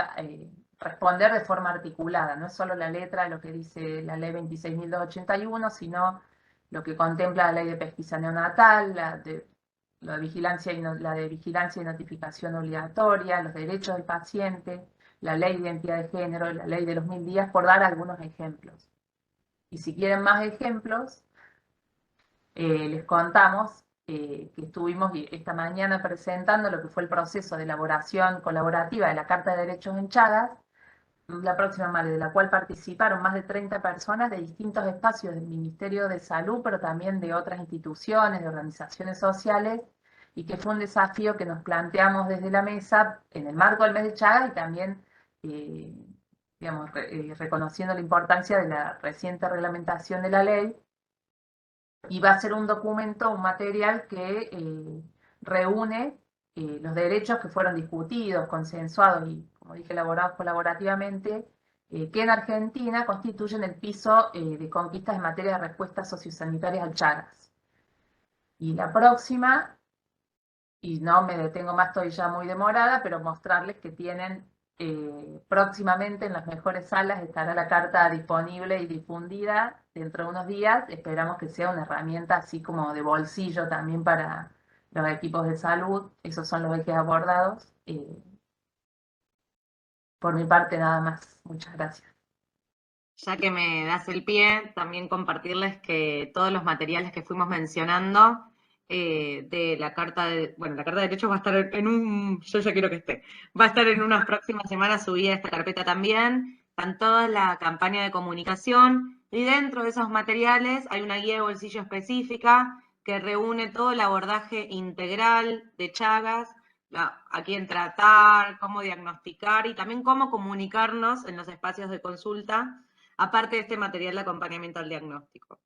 responder de forma articulada. No es solo la letra de lo que dice la ley 26.281, sino lo que contempla la ley de pesquisa neonatal, la de vigilancia y notificación obligatoria, los derechos del paciente, la ley de identidad de género, la ley de los 1000 días, por dar algunos ejemplos. Y si quieren más ejemplos, les contamos que estuvimos esta mañana presentando lo que fue el proceso de elaboración colaborativa de la Carta de Derechos en Chagas, la próxima Male, de la cual participaron más de 30 personas de distintos espacios del Ministerio de Salud, pero también de otras instituciones, de organizaciones sociales, y que fue un desafío que nos planteamos desde la mesa en el marco del mes de Chagas, y también digamos, reconociendo la importancia de la reciente reglamentación de la ley. Y va a ser un documento, un material que reúne los derechos que fueron discutidos, consensuados y, como dije, elaborados colaborativamente, que en Argentina constituyen el piso de conquistas en materia de respuestas sociosanitarias al Chagas. Y la próxima, y no me detengo más, estoy ya muy demorada, pero mostrarles que tienen próximamente en las mejores salas estará la carta disponible y difundida dentro de unos días. Esperamos que sea una herramienta así como de bolsillo también para los equipos de salud. Esos son los ejes abordados. Por mi parte nada más. Muchas gracias. Ya que me das el pie, también compartirles que todos los materiales que fuimos mencionando de la Carta de, bueno, la Carta de Derechos va a estar yo ya quiero que esté, va a estar en unas próximas semanas subida esta carpeta también, están toda la campaña de comunicación, y dentro de esos materiales hay una guía de bolsillo específica que reúne todo el abordaje integral de Chagas, a quién tratar, cómo diagnosticar y también cómo comunicarnos en los espacios de consulta, aparte de este material de acompañamiento al diagnóstico.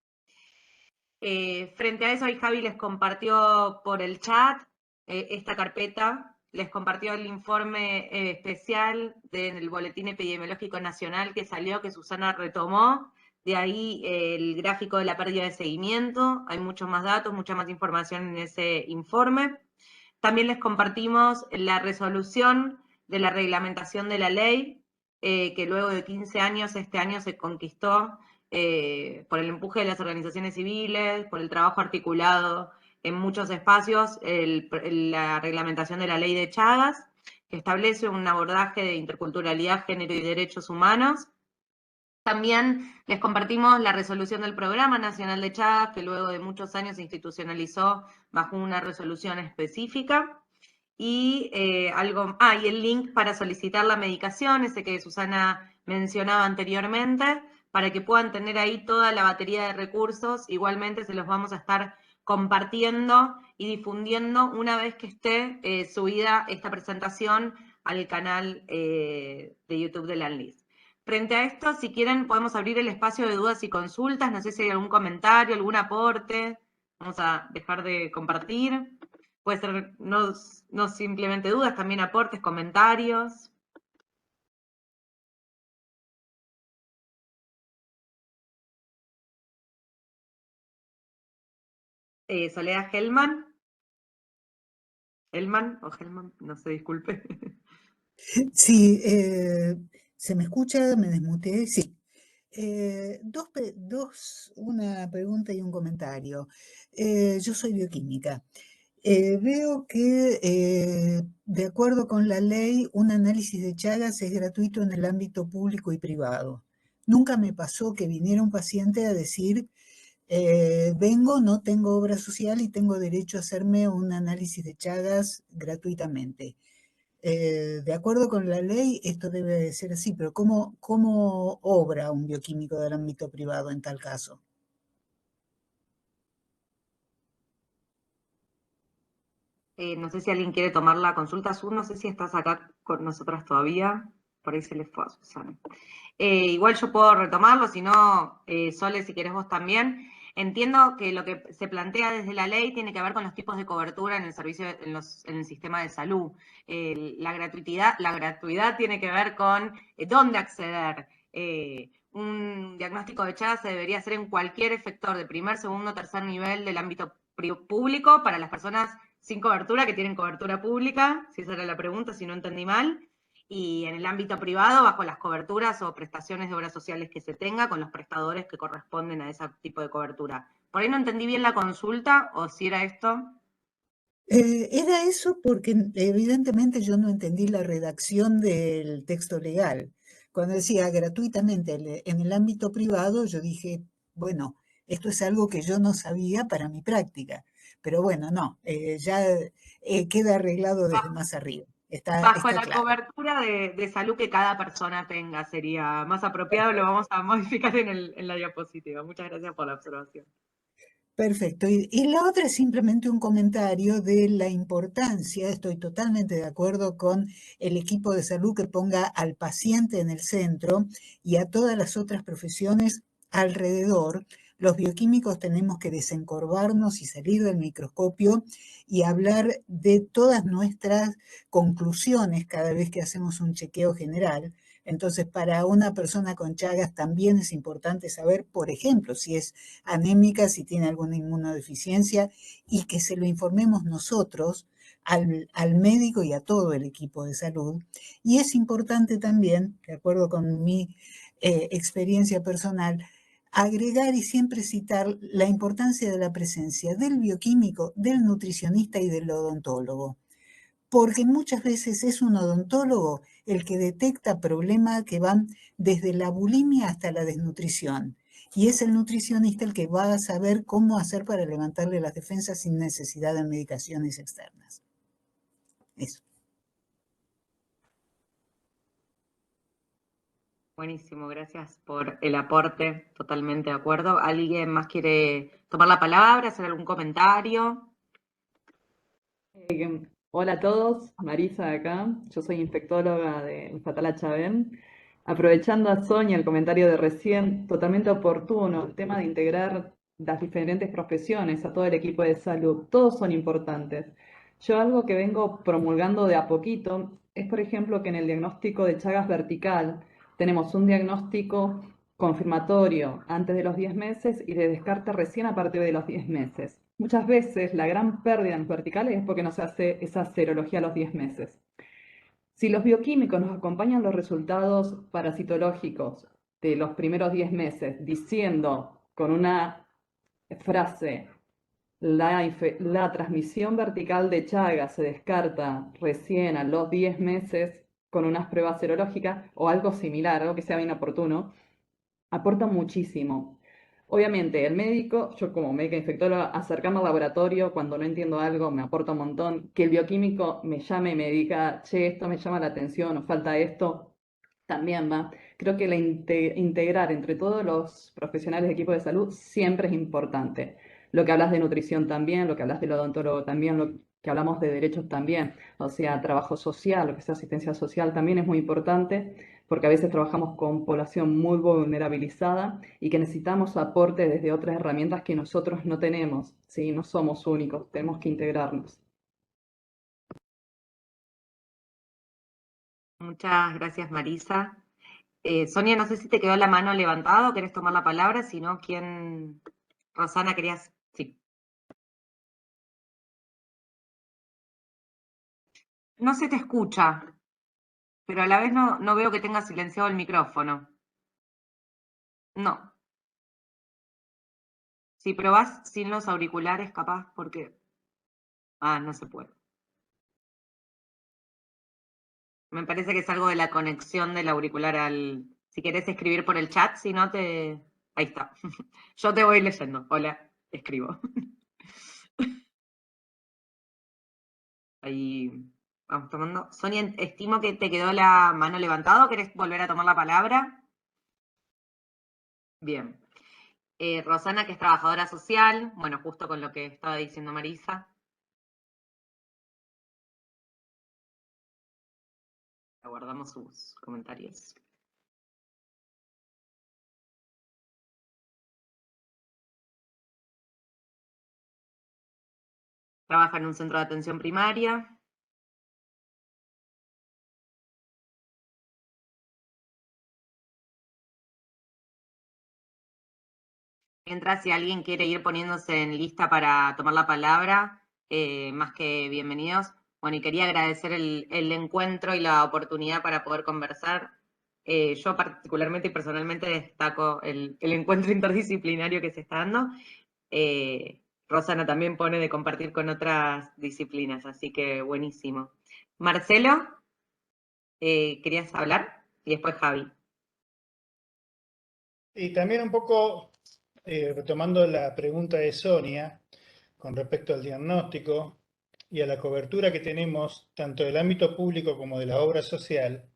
Frente a eso, ahí Javi les compartió por el chat esta carpeta, les compartió el informe especial del Boletín Epidemiológico Nacional que salió, que Susana retomó, de ahí el gráfico de la pérdida de seguimiento, hay muchos más datos, mucha más información en ese informe. También les compartimos la resolución de la reglamentación de la ley, que luego de 15 años, este año se conquistó por el empuje de las organizaciones civiles, por el trabajo articulado en muchos espacios, la reglamentación de la ley de Chagas, que establece un abordaje de interculturalidad, género y derechos humanos. También les compartimos la resolución del Programa Nacional de Chagas, que luego de muchos años se institucionalizó bajo una resolución específica. Y y el link para solicitar la medicación, ese que Susana mencionaba anteriormente, para que puedan tener ahí toda la batería de recursos. Igualmente se los vamos a estar compartiendo y difundiendo una vez que esté subida esta presentación al canal de YouTube de la ANLIS. Frente a esto, si quieren, podemos abrir el espacio de dudas y consultas. No sé si hay algún comentario, algún aporte. Vamos a dejar de compartir. Puede ser no simplemente dudas, también aportes, comentarios. Soledad Hellman. Hellman o Hellman, no sé, disculpe. Sí, ¿se me escucha? ¿Me desmuteé? Sí. Una pregunta y un comentario. Yo soy bioquímica. Veo que, de acuerdo con la ley, un análisis de Chagas es gratuito en el ámbito público y privado. Nunca me pasó que viniera un paciente a decir, vengo, no tengo obra social y tengo derecho a hacerme un análisis de Chagas gratuitamente. De acuerdo con la ley, esto debe de ser así, pero ¿cómo obra un bioquímico del ámbito privado en tal caso? No sé si alguien quiere tomar la consulta. Sur, no sé si estás acá con nosotras todavía. Por ahí se les fue a Susana. Igual yo puedo retomarlo, si no, Sole, si querés vos también. Entiendo que lo que se plantea desde la ley tiene que ver con los tipos de cobertura en el servicio, en el sistema de salud. La gratuidad tiene que ver con dónde acceder. Un diagnóstico de Chagas se debería hacer en cualquier efector de primer, segundo, tercer nivel del ámbito público para las personas sin cobertura que tienen cobertura pública, si esa era la pregunta, si no entendí mal. Y en el ámbito privado, bajo las coberturas o prestaciones de obras sociales que se tenga con los prestadores que corresponden a ese tipo de cobertura. Por ahí no entendí bien la consulta, o si era esto. Era eso porque evidentemente yo no entendí la redacción del texto legal. Cuando decía gratuitamente en el ámbito privado, yo dije, bueno, esto es algo que yo no sabía para mi práctica. Pero bueno, no, ya queda arreglado desde más arriba. Bajo Está la claro. cobertura de salud que cada persona tenga sería más apropiado, lo vamos a modificar en la diapositiva. Muchas gracias por la observación. Perfecto. Y la otra es simplemente un comentario de la importancia, estoy totalmente de acuerdo con el equipo de salud que ponga al paciente en el centro y a todas las otras profesiones alrededor. Los bioquímicos tenemos que desencorvarnos y salir del microscopio y hablar de todas nuestras conclusiones cada vez que hacemos un chequeo general. Entonces, para una persona con Chagas también es importante saber, por ejemplo, si es anémica, si tiene alguna inmunodeficiencia, y que se lo informemos nosotros al médico y a todo el equipo de salud. Y es importante también, de acuerdo con mi experiencia personal, agregar y siempre citar la importancia de la presencia del bioquímico, del nutricionista y del odontólogo, porque muchas veces es un odontólogo el que detecta problemas que van desde la bulimia hasta la desnutrición. Y es el nutricionista el que va a saber cómo hacer para levantarle las defensas sin necesidad de medicaciones externas. Eso. Buenísimo, gracias por el aporte, totalmente de acuerdo. ¿Alguien más quiere tomar la palabra, hacer algún comentario? Hola a todos, Marisa de acá, yo soy infectóloga de Fatala Chavén. Aprovechando a Sonia el comentario de recién, totalmente oportuno, el tema de integrar las diferentes profesiones a todo el equipo de salud, todos son importantes. Yo algo que vengo promulgando de a poquito es, por ejemplo, que en el diagnóstico de Chagas vertical tenemos un diagnóstico confirmatorio antes de los 10 meses y de descarte recién a partir de los 10 meses. Muchas veces la gran pérdida en los verticales es porque no se hace esa serología a los 10 meses. Si los bioquímicos nos acompañan los resultados parasitológicos de los primeros 10 meses diciendo con una frase la transmisión vertical de Chagas se descarta recién a los 10 meses con unas pruebas serológicas o algo similar, algo que sea bien oportuno, aporta muchísimo. Obviamente, el médico, yo como médica infectóloga, acercarme al laboratorio cuando no entiendo algo me aporta un montón. Que el bioquímico me llame y me diga, che, esto me llama la atención, nos falta esto, también va. Creo que integrar entre todos los profesionales de equipo de salud siempre es importante. Lo que hablas de nutrición también, lo que hablas del odontólogo también, lo que hablamos de derechos también. O sea, trabajo social, lo que sea asistencia social también es muy importante porque a veces trabajamos con población muy vulnerabilizada y que necesitamos aporte desde otras herramientas que nosotros no tenemos, ¿sí? No somos únicos, tenemos que integrarnos. Muchas gracias, Marisa. Sonia, no sé si te quedó la mano levantada o querés tomar la palabra, si no, ¿quién? Rosana, querías. Sí. No se te escucha, pero a la vez no veo que tengas silenciado el micrófono. No. Si probás sin los auriculares, capaz, porque. Ah, no se puede. Me parece que es algo de la conexión del auricular al. Si querés escribir por el chat, si no te. Ahí está. Yo te voy leyendo. Hola, escribo. Ahí vamos tomando. Sonia, estimo que te quedó la mano levantada. ¿Querés volver a tomar la palabra? Bien. Rosana, que es trabajadora social. Bueno, justo con lo que estaba diciendo Marisa. Aguardamos sus comentarios. Trabaja en un centro de atención primaria. Mientras, si alguien quiere ir poniéndose en lista para tomar la palabra, más que bienvenidos. Bueno, y quería agradecer el encuentro y la oportunidad para poder conversar. Yo particularmente y personalmente destaco el encuentro interdisciplinario que se está dando. Rosana también pone de compartir con otras disciplinas, así que buenísimo. Marcelo, ¿querías hablar? Y después Javi. Y también un poco retomando la pregunta de Sonia con respecto al diagnóstico y a la cobertura que tenemos tanto del ámbito público como de la obra social.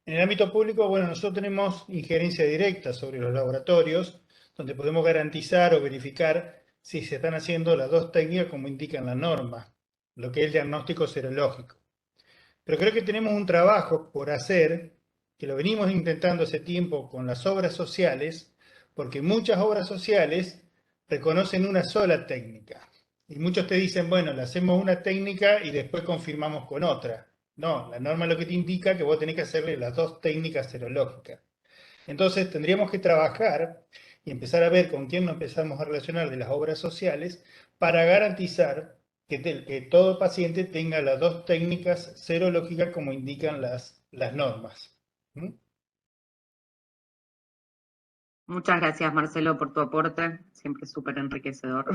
En el ámbito público, bueno, nosotros tenemos injerencia directa sobre los laboratorios, donde podemos garantizar o verificar si se están haciendo las dos técnicas como indican la norma, lo que es el diagnóstico serológico. Pero creo que tenemos un trabajo por hacer, que lo venimos intentando hace tiempo con las obras sociales, porque muchas obras sociales reconocen una sola técnica. Y muchos te dicen, bueno, le hacemos una técnica y después confirmamos con otra. No, la norma lo que te indica es que vos tenés que hacerle las dos técnicas serológicas. Entonces tendríamos que trabajar y empezar a ver con quién nos empezamos a relacionar de las obras sociales para garantizar que todo paciente tenga las dos técnicas serológicas como indican las normas. ¿Mm? Muchas gracias, Marcelo, por tu aporte, siempre súper enriquecedor.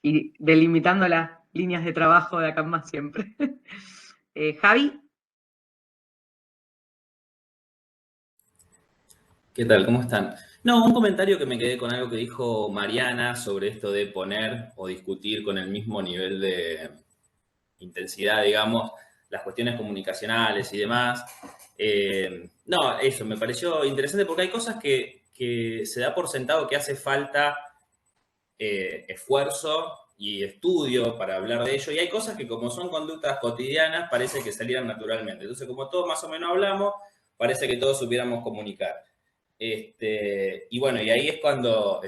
Y delimitando las líneas de trabajo de acá en más siempre. Javi. ¿Qué tal? ¿Cómo están? No, un comentario que me quedé con algo que dijo Mariana sobre esto de poner o discutir con el mismo nivel de intensidad, digamos, las cuestiones comunicacionales y demás. No, eso me pareció interesante porque hay cosas que se da por sentado que hace falta esfuerzo y estudio para hablar de ello, y hay cosas que como son conductas cotidianas parece que salieran naturalmente. Entonces, como todos más o menos hablamos, parece que todos supiéramos comunicar. Y bueno, y ahí es cuando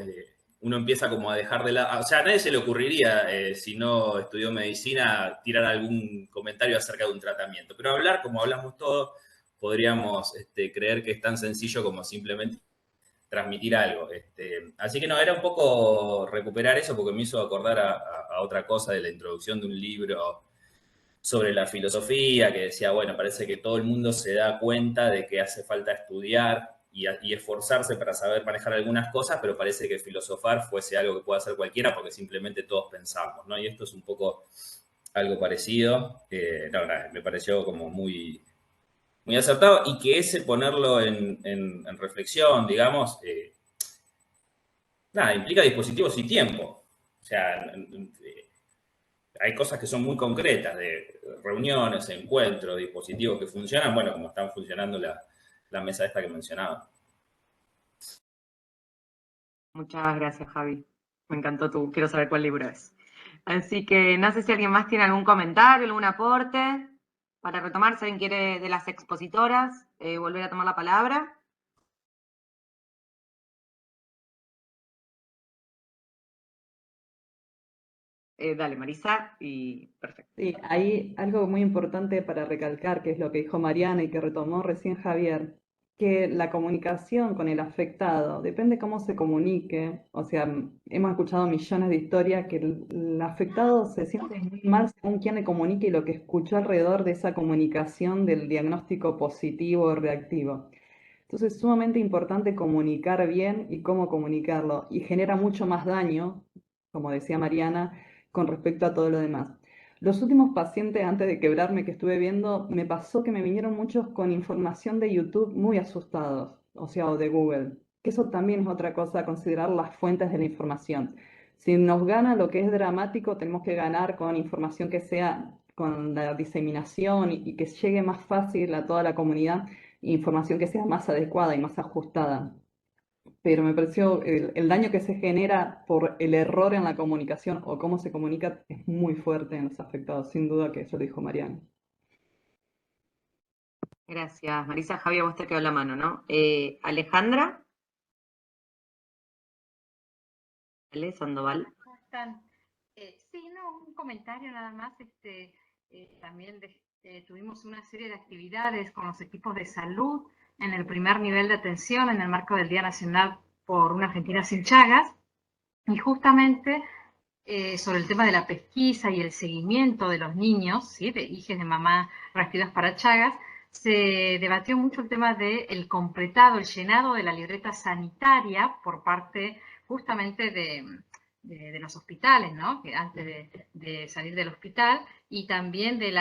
uno empieza como a dejar de lado, o sea, a nadie se le ocurriría, si no estudió medicina, tirar algún comentario acerca de un tratamiento, pero hablar como hablamos todos, podríamos creer que es tan sencillo como simplemente transmitir algo. Así que no, era un poco recuperar eso porque me hizo acordar a otra cosa de la introducción de un libro sobre la filosofía, que decía, bueno, parece que todo el mundo se da cuenta de que hace falta estudiar y esforzarse para saber manejar algunas cosas, pero parece que filosofar fuese algo que pueda hacer cualquiera porque simplemente todos pensamos, ¿no? Y esto es un poco algo parecido. No, me pareció como muy, muy acertado y que ese ponerlo en reflexión, digamos, nada, implica dispositivos y tiempo. O sea, hay cosas que son muy concretas, de reuniones, encuentros, dispositivos que funcionan, bueno, como están funcionando la mesa esta que mencionaba. Muchas gracias, Javi. Me encantó quiero saber cuál libro es. Así que no sé si alguien más tiene algún comentario, algún aporte. Para retomar, si alguien quiere de las expositoras volver a tomar la palabra. Dale, Marisa, y perfecto. Sí, hay algo muy importante para recalcar, que es lo que dijo Mariana y que retomó recién Javier, que la comunicación con el afectado depende cómo se comunique. O sea, hemos escuchado millones de historias que el afectado se siente muy mal según quién le comunique y lo que escuchó alrededor de esa comunicación del diagnóstico positivo o reactivo. Entonces es sumamente importante comunicar bien y cómo comunicarlo, y genera mucho más daño, como decía Mariana, con respecto a todo lo demás. Los últimos pacientes, antes de quebrarme, que estuve viendo, me pasó que me vinieron muchos con información de YouTube muy asustados, o sea, o de Google, que eso también es otra cosa, a considerar las fuentes de la información. Si nos gana lo que es dramático, tenemos que ganar con información que sea con la diseminación y que llegue más fácil a toda la comunidad, información que sea más adecuada y más ajustada. Pero me pareció el daño que se genera por el error en la comunicación o cómo se comunica es muy fuerte en los afectados, sin duda, que eso lo dijo Mariana. Gracias, Marisa. Javi, a vos te quedó la mano, ¿no? Alejandra. Ale Sandoval. ¿Cómo están? Sí, no, un comentario nada más. También tuvimos una serie de actividades con los equipos de salud en el primer nivel de atención en el marco del Día Nacional por una Argentina sin Chagas. Y justamente sobre el tema de la pesquisa y el seguimiento de los niños, ¿sí? De hijos de mamá reactivas para Chagas, se debatió mucho el tema del completado, el llenado de la libreta sanitaria por parte justamente de los hospitales, ¿no? Que antes de salir del hospital, y también del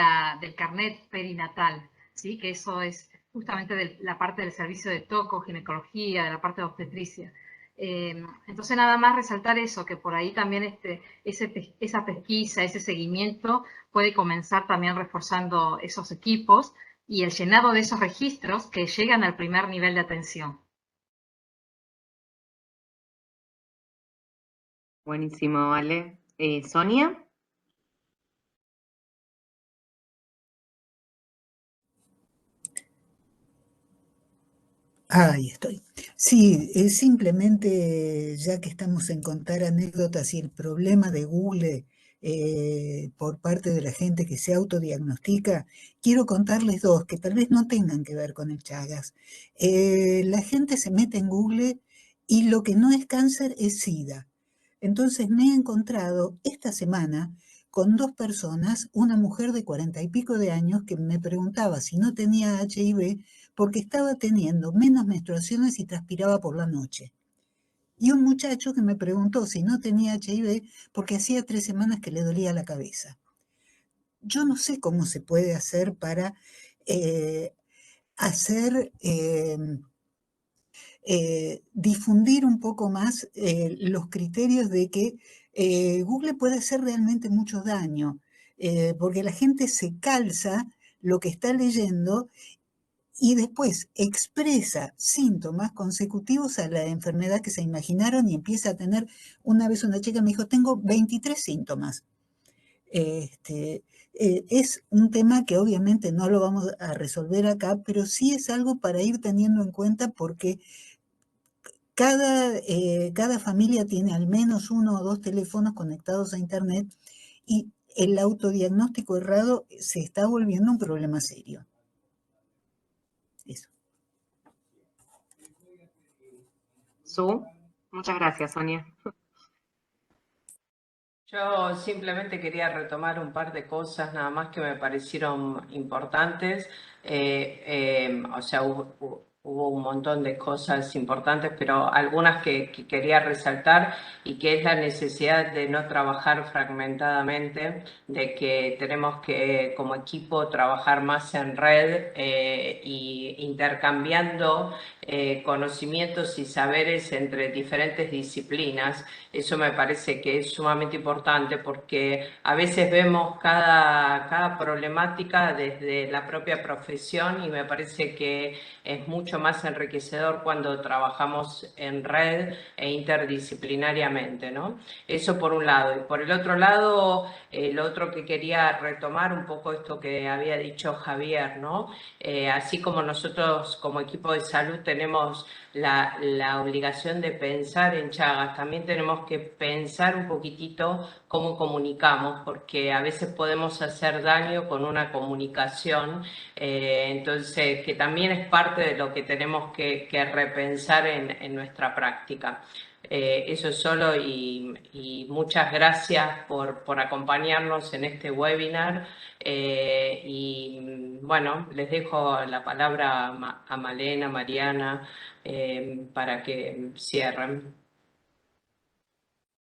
carnet perinatal, ¿sí? Que eso es justamente de la parte del servicio de toco, ginecología, de la parte de obstetricia. Entonces nada más resaltar eso, que por ahí también esa pesquisa, ese seguimiento puede comenzar también reforzando esos equipos y el llenado de esos registros que llegan al primer nivel de atención. Buenísimo, vale. Sonia. Ahí estoy. Sí, simplemente ya que estamos en contar anécdotas y el problema de Google por parte de la gente que se autodiagnostica, quiero contarles dos que tal vez no tengan que ver con el Chagas. La gente se mete en Google y lo que no es cáncer es SIDA. Entonces me he encontrado esta semana con dos personas, una mujer de 40 y pico de años que me preguntaba si no tenía HIV porque estaba teniendo menos menstruaciones y transpiraba por la noche. Y un muchacho que me preguntó si no tenía HIV porque hacía 3 semanas que le dolía la cabeza. Yo no sé cómo se puede hacer para difundir un poco más los criterios de que Google puede hacer realmente mucho daño, porque la gente se calza lo que está leyendo y después expresa síntomas consecutivos a la enfermedad que se imaginaron y empieza a tener. Una vez una chica me dijo, tengo 23 síntomas. Es un tema que obviamente no lo vamos a resolver acá, pero sí es algo para ir teniendo en cuenta porque cada familia tiene al menos 1 o 2 teléfonos conectados a Internet y el autodiagnóstico errado se está volviendo un problema serio. Eso. Muchas gracias, Sonia. Yo simplemente quería retomar un par de cosas nada más que me parecieron importantes. O sea, hubo un montón de cosas importantes, pero algunas que quería resaltar y que es la necesidad de no trabajar fragmentadamente, de que tenemos que como equipo trabajar más en red y intercambiando conocimientos y saberes entre diferentes disciplinas. Eso me parece que es sumamente importante porque a veces vemos cada problemática desde la propia profesión y me parece que es mucho más enriquecedor cuando trabajamos en red e interdisciplinariamente, ¿no? Eso por un lado. Y por el otro lado, lo otro que quería retomar un poco esto que había dicho Javier, ¿no? Así como nosotros como equipo de salud tenemos la obligación de pensar en Chagas, también tenemos que pensar un poquitito cómo comunicamos, porque a veces podemos hacer daño con una comunicación, entonces que también es parte de lo que tenemos que repensar en nuestra práctica. Eso es solo y muchas gracias por acompañarnos en este webinar y bueno, les dejo la palabra a Malena, Mariana, para que cierren.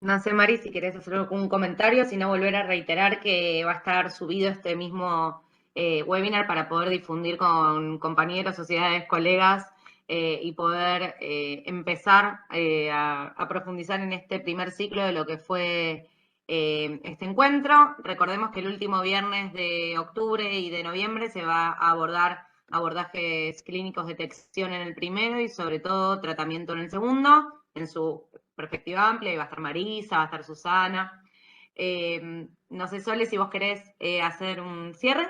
No sé, Mari, si querés hacer algún comentario, si no volver a reiterar que va a estar subido este mismo webinar para poder difundir con compañeros, sociedades, colegas y poder empezar a profundizar en este primer ciclo de lo que fue este encuentro. Recordemos que el último viernes de octubre y de noviembre se va a abordar abordajes clínicos de detección en el primero y sobre todo tratamiento en el segundo, en su perspectiva amplia, y va a estar Marisa, va a estar Susana. No sé, Sole, si vos querés hacer un cierre.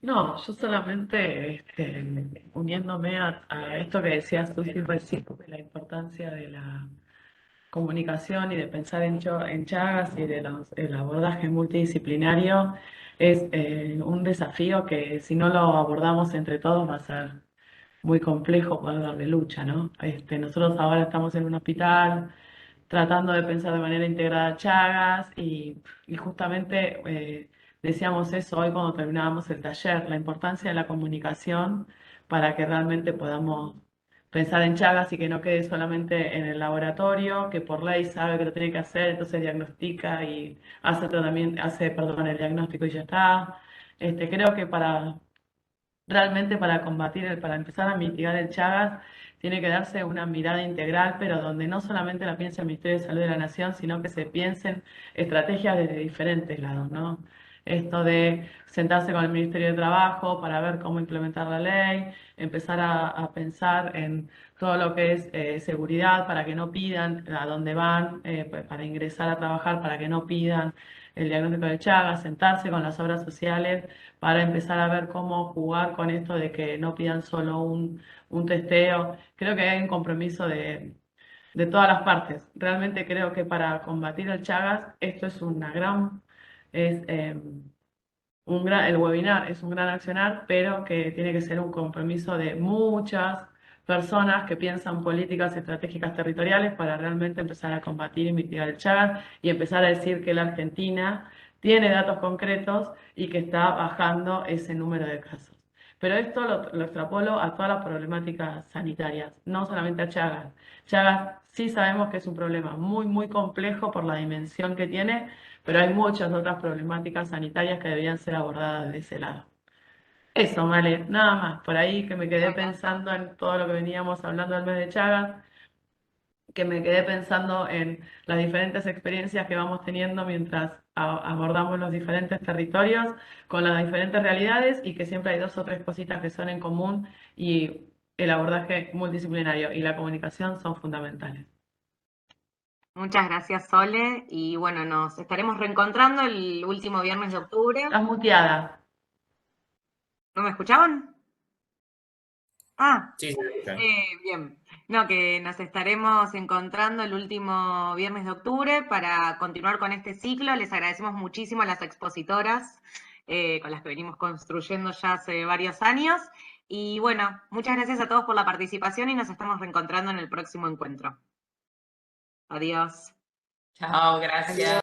No, yo solamente uniéndome a esto que decías tú, recién, de la importancia de la comunicación y de pensar en Chagas y de el abordaje multidisciplinario, es un desafío que si no lo abordamos entre todos va a ser muy complejo poder darle lucha, ¿no? Nosotros ahora estamos en un hospital tratando de pensar de manera integrada Chagas y justamente decíamos eso hoy cuando terminábamos el taller, la importancia de la comunicación para que realmente podamos pensar en Chagas y que no quede solamente en el laboratorio, que por ley sabe que lo tiene que hacer, entonces diagnostica y hace tratamiento, el diagnóstico y ya está. Creo que realmente para para empezar a mitigar el Chagas, tiene que darse una mirada integral, pero donde no solamente la piense el Ministerio de Salud de la Nación, sino que se piensen estrategias desde diferentes lados, ¿no? Esto de sentarse con el Ministerio de Trabajo para ver cómo implementar la ley, empezar a pensar en todo lo que es seguridad para que no pidan a dónde van, para ingresar a trabajar, para que no pidan el diagnóstico de Chagas, sentarse con las obras sociales para empezar a ver cómo jugar con esto de que no pidan solo un testeo. Creo que hay un compromiso de todas las partes. Realmente creo que para combatir el Chagas, esto es el webinar es un gran accionar, pero que tiene que ser un compromiso de muchas personas que piensan políticas estratégicas territoriales para realmente empezar a combatir y mitigar el Chagas y empezar a decir que la Argentina tiene datos concretos y que está bajando ese número de casos. Pero esto lo extrapolo a todas las problemáticas sanitarias, no solamente a Chagas. Chagas sí sabemos que es un problema muy, muy complejo por la dimensión que tiene, pero hay muchas otras problemáticas sanitarias que debían ser abordadas de ese lado. Eso, Male, nada más. Por ahí que me quedé pensando en todo lo que veníamos hablando del mes de Chagas, que me quedé pensando en las diferentes experiencias que vamos teniendo mientras abordamos los diferentes territorios con las diferentes realidades y que siempre hay dos o tres cositas que son en común y el abordaje multidisciplinario y la comunicación son fundamentales. Muchas gracias, Sole. Y bueno, nos estaremos reencontrando el último viernes de octubre. Estás muteada. ¿No me escuchaban? Ah, Sí, bien. No, que nos estaremos encontrando el último viernes de octubre para continuar con este ciclo. Les agradecemos muchísimo a las expositoras con las que venimos construyendo ya hace varios años. Y bueno, muchas gracias a todos por la participación y nos estamos reencontrando en el próximo encuentro. Adiós. Chao, gracias.